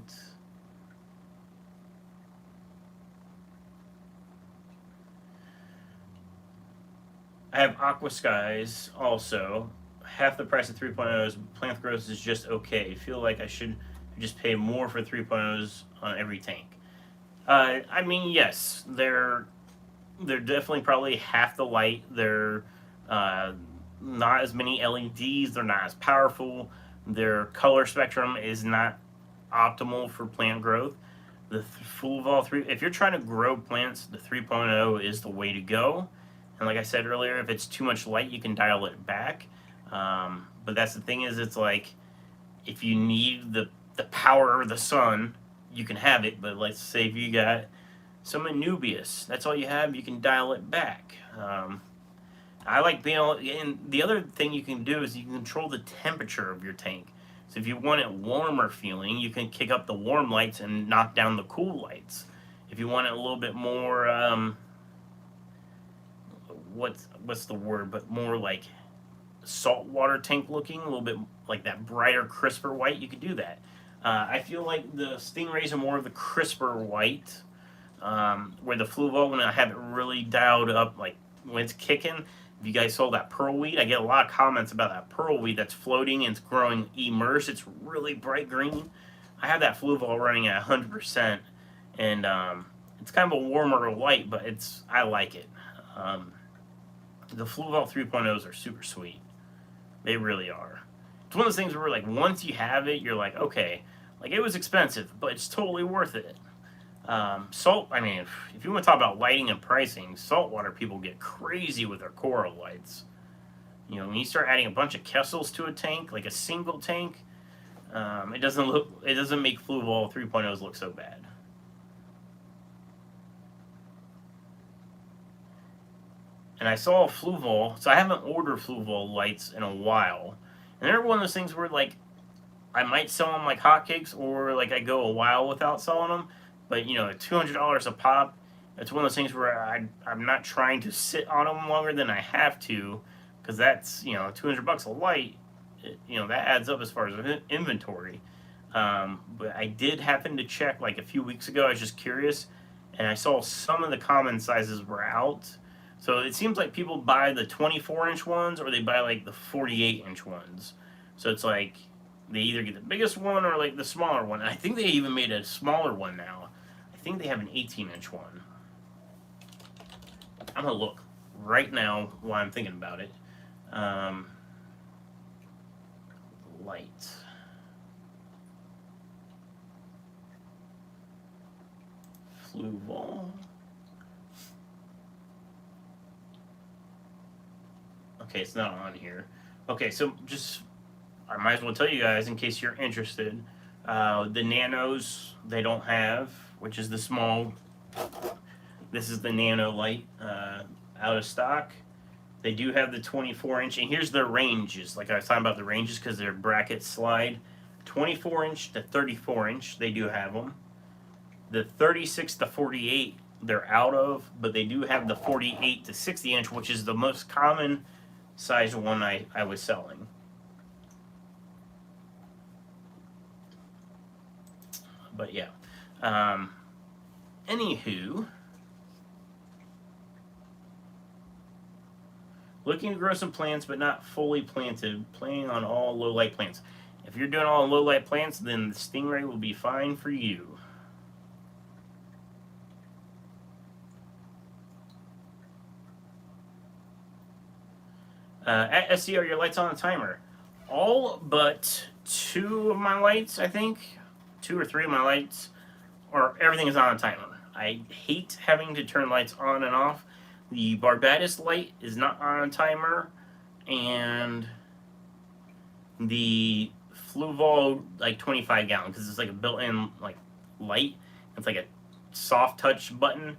I have Aqua Skies also. Half the price of 3.0s. Plant growth is just okay. I feel like I should just pay more for 3.0s on every tank. I mean, yes, they're definitely probably half the light. They're not as many LEDs. They're not as powerful. Their color spectrum is not optimal for plant growth. The Fluval 3, if you're trying to grow plants, the 3.0 is the way to go. And like I said earlier, if it's too much light, you can dial it back. But that's the thing, is it's like, if you need the power of the sun, you can have it. But let's say if you got some Anubias, that's all you have, you can dial it back. I like being able, and the other thing you can do is you can control the temperature of your tank. So if you want it warmer feeling, you can kick up the warm lights and knock down the cool lights. If you want it a little bit more, what's the word, but more like saltwater tank looking, a little bit like that brighter, crisper white, you could do that. I feel like the Stingrays are more of the crisper white, where the Fluval, when I have it really dialed up, like when it's kicking. If you guys saw that pearl weed, I get a lot of comments about that pearl weed that's floating and it's growing immersed. It's really bright green. I have that Fluval running at 100%, and it's kind of a warmer light, but I like it. The Fluval 3.0s are super sweet. They really are. It's one of those things where like once you have it, you're like, okay, like it was expensive, but it's totally worth it. Salt. I mean, if you want to talk about lighting and pricing, saltwater people get crazy with their coral lights. You know, when you start adding a bunch of Kessels to a tank, like a single tank, it doesn't make Fluval 3.0s look so bad. And I saw Fluval, so I haven't ordered Fluval lights in a while. And they're one of those things where like I might sell them like hotcakes, or like I go a while without selling them. But you know, $200 a pop. It's one of those things where I'm not trying to sit on them longer than I have to, because that's, you know, $200 a light. You know, that adds up as far as inventory. But I did happen to check like a few weeks ago. I was just curious, and I saw some of the common sizes were out. So it seems like people buy the 24-inch ones, or they buy like the 48-inch ones. So it's like they either get the biggest one or like the smaller one. And I think they even made a smaller one now. I think they have an 18-inch one. I'm gonna look right now while I'm thinking about it. Light. Fluval. Okay, it's not on here. Okay, so just I might as well tell you guys in case you're interested. The nanos they don't have, which is the small. This is the nano light out of stock. They do have the 24-inch, and here's their ranges. Like I was talking about the ranges because their brackets slide. 24-inch to 34-inch, they do have them. The 36 to 48, they're out of, but they do have the 48 to 60-inch, which is the most common size one I was selling. But yeah. Anywho, looking to grow some plants, but not fully planted. Planting on all low light plants. If you're doing all low light plants, then the Stingray will be fine for you. At SC, are your lights on a timer? All but 2 of my lights, I think. 2 or 3 of my lights, or everything is on a timer. I hate having to turn lights on and off. The Barbados light is not on a timer, and the Fluval like 25 gallon, because it's like a built-in like light. It's like a soft touch button.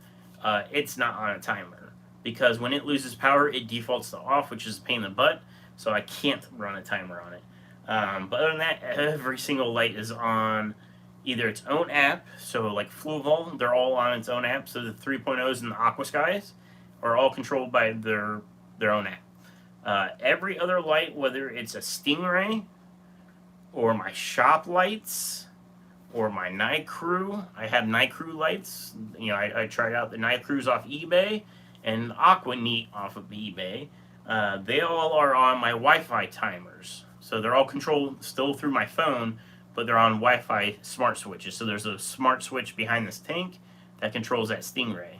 It's not on a timer because when it loses power, it defaults to off, which is a pain in the butt. So I can't run a timer on it. But other than that, every single light is on either its own app. So like Fluval, they're all on its own app. So the 3.0s and the Aqua Skies are all controlled by their own app. Every other light, whether it's a Stingray or my shop lights or my Night Crew, I have Night Crew lights. You know, I tried out the Night Crews off eBay and Aqua Neat off of eBay. They all are on my Wi-Fi timers. So they're all controlled still through my phone, but they're on Wi-Fi smart switches. So there's a smart switch behind this tank that controls that Stingray.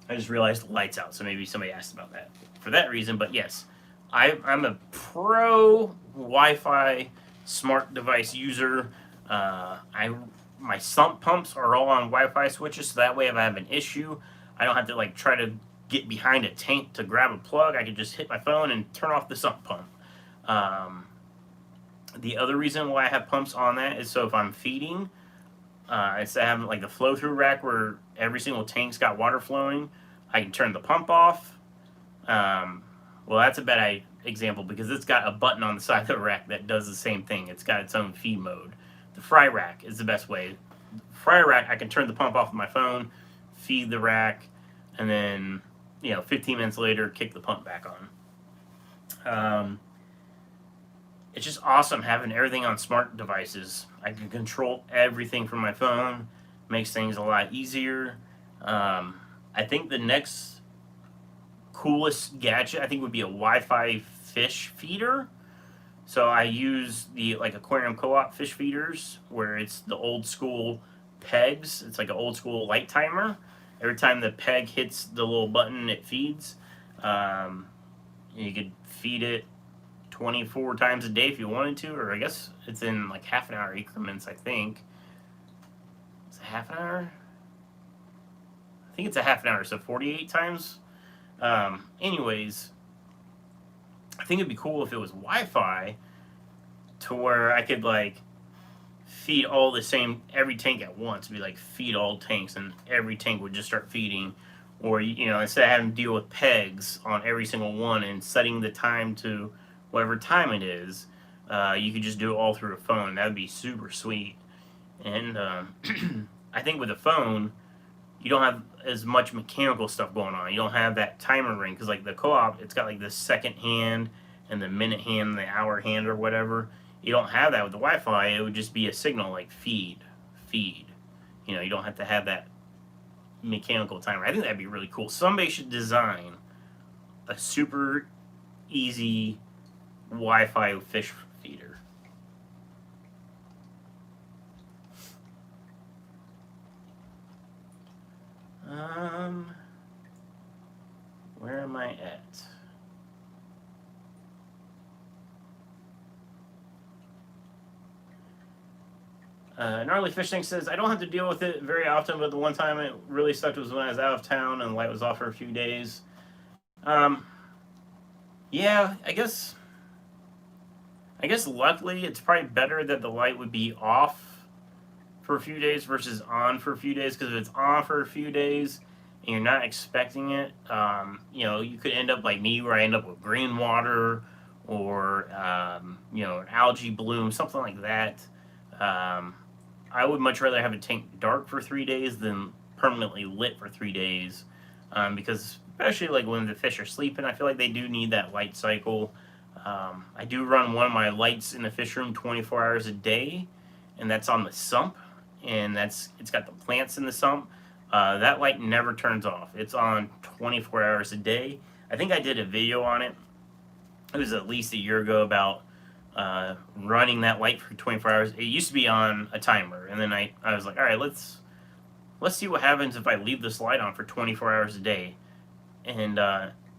I just realized the light's out, so maybe somebody asked about that for that reason. But yes, I'm a pro Wi-Fi smart device user. My sump pumps are all on Wi-Fi switches, so that way if I have an issue, I don't have to like try to get behind a tank to grab a plug. I can just hit my phone and turn off the sump pump. The other reason why I have pumps on that is so if I'm feeding, instead of having like the flow through rack where every single tank's got water flowing, I can turn the pump off. Well, that's a bad example because it's got a button on the side of the rack that does the same thing. It's got its own feed mode. The fry rack is the best way. Fry rack, I can turn the pump off of my phone, feed the rack, and then 15 minutes later, kick the pump back on. It's just awesome having everything on smart devices. I can control everything from my phone. Makes things a lot easier. I think the next coolest gadget I think would be a Wi-Fi fish feeder. So I use the like aquarium co-op fish feeders where it's the old school pegs. It's like an old school light timer. Every time the peg hits the little button, it feeds. Um, you could feed it 24 times a day if you wanted to, or I guess it's in like half an hour increments, I think. It's a half an hour? I think it's a half an hour, so 48 times. Anyways, I think it'd be cool if it was Wi-Fi to where I could like feed all the same every tank at once. Be like feed all tanks, and every tank would just start feeding. Or instead of having to deal with pegs on every single one and setting the time to whatever time it is, you could just do it all through a phone. That would be super sweet. And I think with a phone, you don't have as much mechanical stuff going on. You don't have that timer ring because like the co-op, it's got like the second hand and the minute hand and the hour hand or whatever. You don't have that with the Wi-Fi. It would just be a signal like feed, feed. You don't have to have that mechanical timer. I think that'd be really cool. Somebody should design a super easy Wi-Fi fish feeder. Where am I at? Gnarly Fish Tank says, I don't have to deal with it very often, but the one time it really sucked was when I was out of town and the light was off for a few days. Yeah, I guess luckily it's probably better that the light would be off for a few days versus on for a few days, because if it's on for a few days and you're not expecting it, you could end up like me where I end up with green water or, an algae bloom, something like that. I would much rather have a tank dark for 3 days than permanently lit for 3 days, because especially like when the fish are sleeping, I feel like they do need that light cycle. I do run one of my lights in the fish room 24 hours a day, and that's on the sump, and it's got the plants in the sump. That light never turns off. It's on 24 hours a day. I think I did a video on it. It was at least a year ago about running that light for 24 hours. It used to be on a timer, and then I was like, all right, let's see what happens if I leave this light on for 24 hours a day. And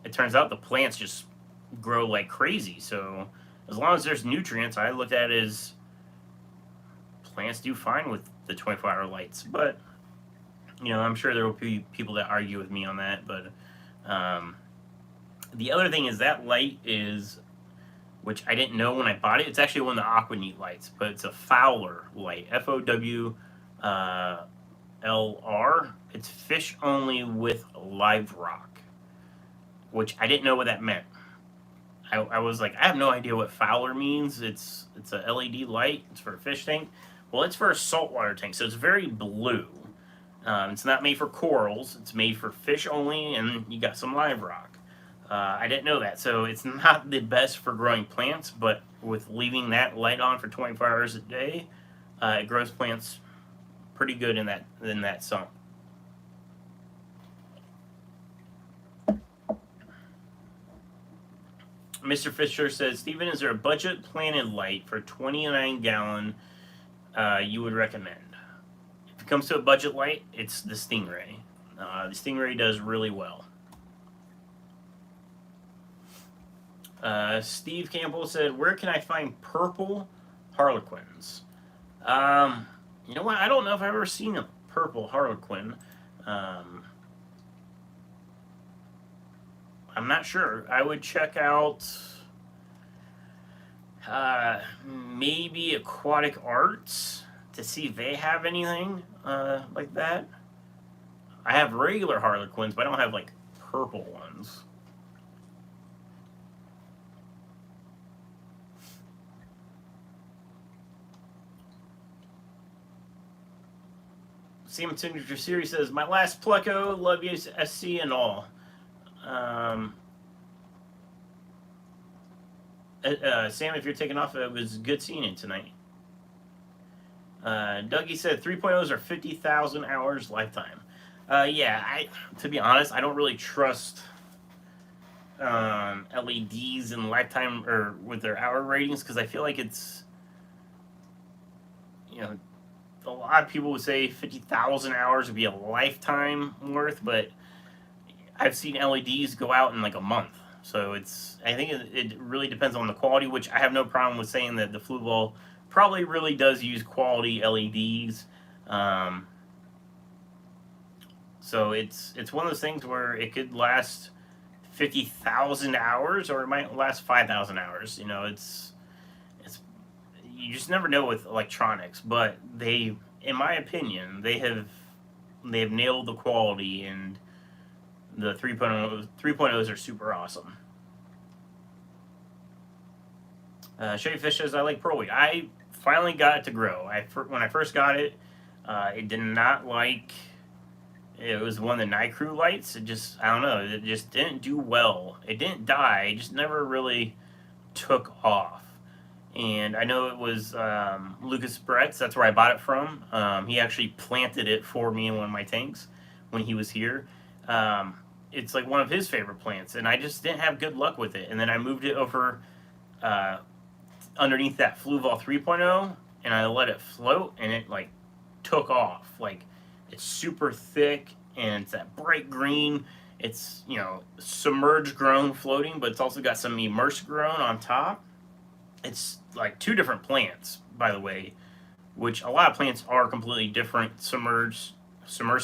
it turns out the plants just grow like crazy. So as long as there's nutrients, I looked at it as plants do fine with the 24-hour lights. But I'm sure there will be people that argue with me on that. But the other thing is that light is, which I didn't know when I bought it, it's actually one of the Aquaneat lights, but it's a Fowler light, FOWLR. It's fish only with live rock, which I didn't know what that meant. I was like, I have no idea what Fowler means. It's a LED light. It's for a fish tank. Well, it's for a saltwater tank, so it's very blue. It's not made for corals. It's made for fish only, and you got some live rock. I didn't know that, so it's not the best for growing plants, but with leaving that light on for 24 hours a day, it grows plants pretty good in that sump. Mr. Fisher says, Steven, is there a budget planted light for 29-gallon you would recommend? If it comes to a budget light, it's the Stingray. The Stingray does really well. Steve Campbell said, where can I find purple harlequins? You know what? I don't know if I've ever seen a purple harlequin. I'm not sure. I would check out maybe Aquatic Arts to see if they have anything like that. I have regular harlequins, but I don't have like purple ones. Sam Signature Series says, my last pleco, love you SC and all. Sam, if you're taking off, it was good seeing you tonight. Dougie said 3.0s are 50,000 hours lifetime. Yeah, to be honest, I don't really trust LEDs and lifetime or with their hour ratings, because I feel like it's, a lot of people would say 50,000 hours would be a lifetime worth, but I've seen LEDs go out in like a month. So I think it really depends on the quality, which I have no problem with saying that the Fluval probably really does use quality LEDs. Um, so it's one of those things where it could last 50,000 hours, or it might last 5,000 hours. You know, it's you just never know with electronics, but in my opinion, they have nailed the quality, and the 3.0s are super awesome. Shay Fish says, I like pearlweed. I finally got it to grow. When I first got it, it did not like. It was one of the night crew lights. It just, I don't know, it just didn't do well. It didn't die. It just never really took off. And I know it was Lucas Bretz. That's where I bought it from. He actually planted it for me in one of my tanks when he was here. It's like one of his favorite plants, and I just didn't have good luck with it. And then I moved it over uh, underneath that Fluval 3.0, and I let it float, and it like took off. Like, it's super thick, and it's that bright green. It's, submerged grown floating, but it's also got some immersed grown on top. It's like two different plants, by the way, which a lot of plants are completely different, submerged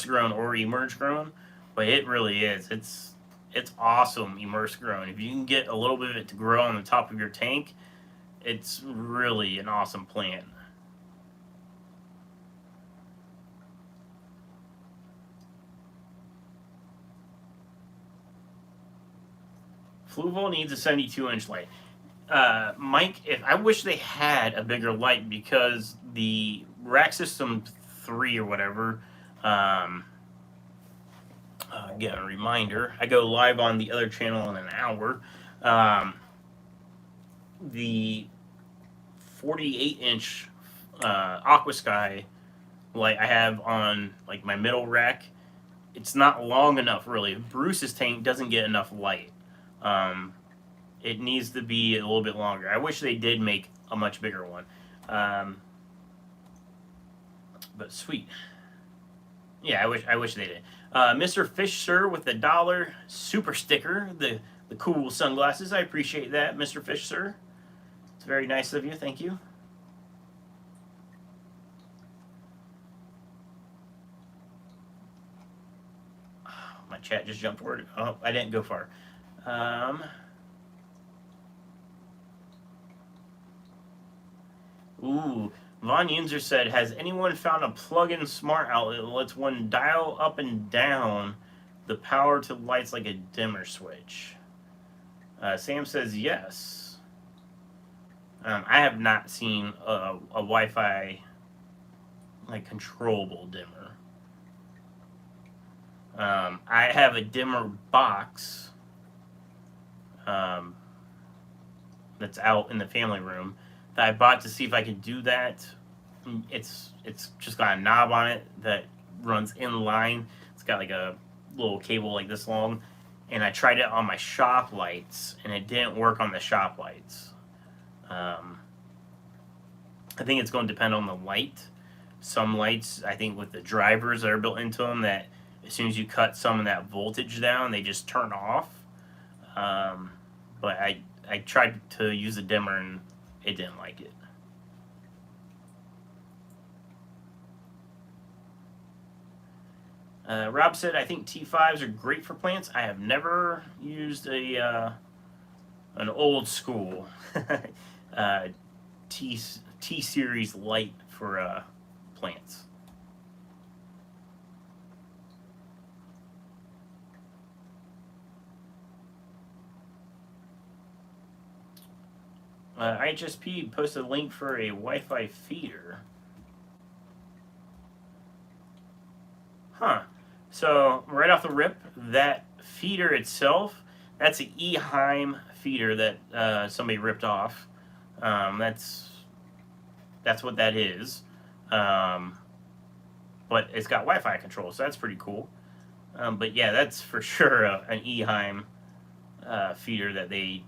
grown or emerged grown, but it really is. It's awesome immersed grown. If you can get a little bit of it to grow on the top of your tank, it's really an awesome plant. Fluval needs a 72-inch light. Mike, if I wish they had a bigger light, because the Rack System 3 or whatever, get a reminder. I go live on the other channel in an hour. The 48-inch Aqua Sky light I have on like my middle rack, it's not long enough really. Bruce's tank doesn't get enough light. Um, it needs to be a little bit longer. I wish they did make a much bigger one. But sweet. Yeah, I wish they did. Mr. Fish Sir with the dollar super sticker, the cool sunglasses. I appreciate that, Mr. Fish Sir. It's very nice of you. Thank you. My chat just jumped forward. Oh, I didn't go far. Ooh, Von Yunzer said, has anyone found a plug-in smart outlet that lets one dial up and down the power to lights like a dimmer switch? Sam says yes. I have not seen a Wi-Fi like controllable dimmer. I have a dimmer box um, that's out in the family room that I bought to see if I could do that. It's just got a knob on it that runs in line. It's got like a little cable like this long, and I tried it on my shop lights, and it didn't work on the shop lights. I think it's going to depend on the light. Some lights, I think, with the drivers that are built into them, that as soon as you cut some of that voltage down, they just turn off. But I tried to use a dimmer, and it didn't like it. Rob said, I think T5s are great for plants. I have never used an old school T series light for plants. IHSP posted a link for a Wi-Fi feeder. Huh. So right off the rip, that feeder itself, that's an Eheim feeder that somebody ripped off. That's what that is. But it's got Wi-Fi control, so that's pretty cool. But yeah, that's for sure an Eheim feeder that they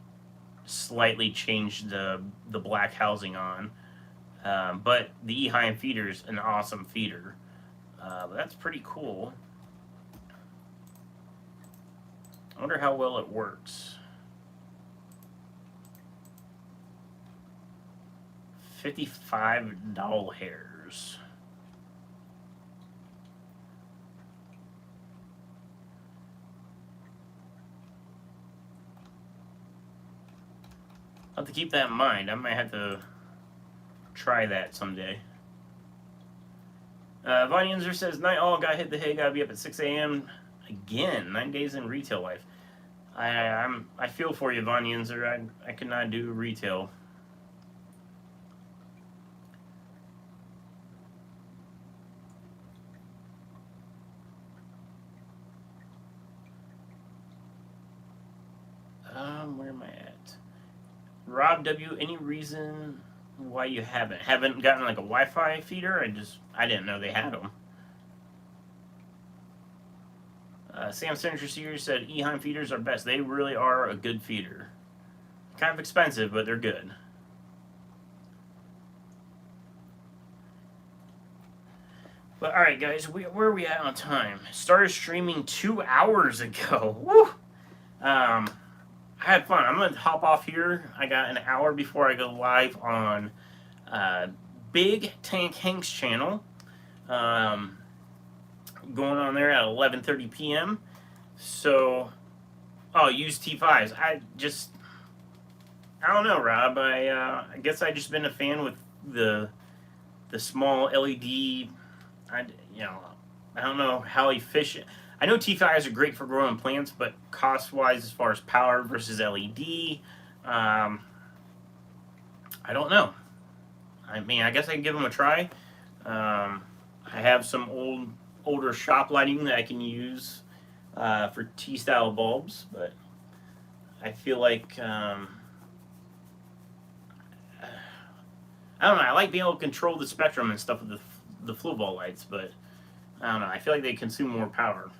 slightly changed the black housing on. But the Eheim feeder is an awesome feeder. But that's pretty cool. I wonder how well it works. 55 doll hairs. I'll have to keep that in mind. I might have to try that someday. Von Yenzer says, night all, gotta hit the hay, gotta be up at 6 a.m. Again, 9 days in retail life. I feel for you, Von Yenzer. I could not do retail. Where am I at? Rob W, any reason why you haven't gotten like a Wi-Fi feeder? I didn't know they had them. Sam Senator Sears said Eheim feeders are best. They really are a good feeder. Kind of expensive, but they're good. But all right, guys, where are we at on time? Started streaming 2 hours ago. Woo! I had fun. I'm gonna hop off here. I got an hour before I go live on Big Tank Hank's channel. Going on there at 11:30 p.m. So, use T5s. I don't know, Rob. I guess I just been a fan with the small LED. I don't know how efficient. I know T5s are great for growing plants, but cost-wise, as far as power versus LED, I don't know. I mean, I guess I can give them a try. I have some older shop lighting that I can use for T-style bulbs, but I feel like I don't know. I like being able to control the spectrum and stuff with the flow ball lights, but I don't know. I feel like they consume more power.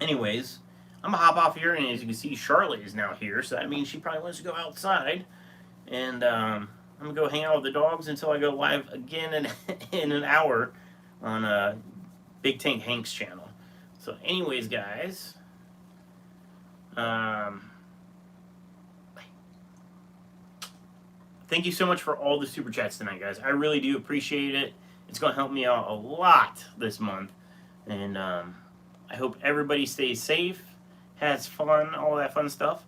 Anyways, I'm gonna hop off here, and as you can see, Charlotte is now here, so that means she probably wants to go outside, and I'm gonna go hang out with the dogs until I go live again in an hour on Big Tank Hank's channel. So, anyways, guys, thank you so much for all the super chats tonight, guys. I really do appreciate it. It's gonna help me out a lot this month, and I hope everybody stays safe, has fun, all that fun stuff.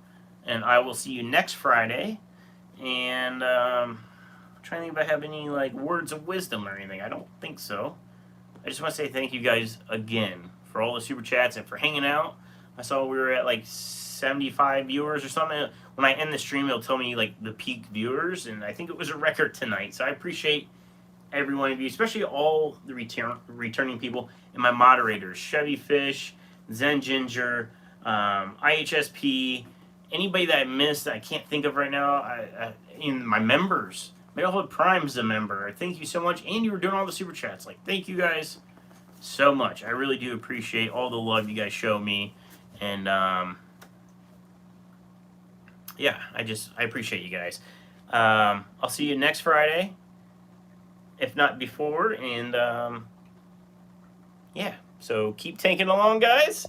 And I will see you next Friday. And I'm trying to think if I have any like words of wisdom or anything. I don't think so. I just want to say thank you guys again for all the super chats and for hanging out. I saw we were at like 75 viewers or something. When I end the stream, it'll tell me like the peak viewers, and I think it was a record tonight. So I appreciate every one of you, especially all the returning people and my moderators, Chevy Fish, Zen Ginger, IHSP, anybody that I missed that I can't think of right now. In my members, Metalhood Prime's a member. Thank you so much, and you were doing all the super chats. Like, thank you guys so much. I really do appreciate all the love you guys show me, and yeah, I appreciate you guys. I'll see you next Friday, if not before, and yeah, so keep tanking along, guys.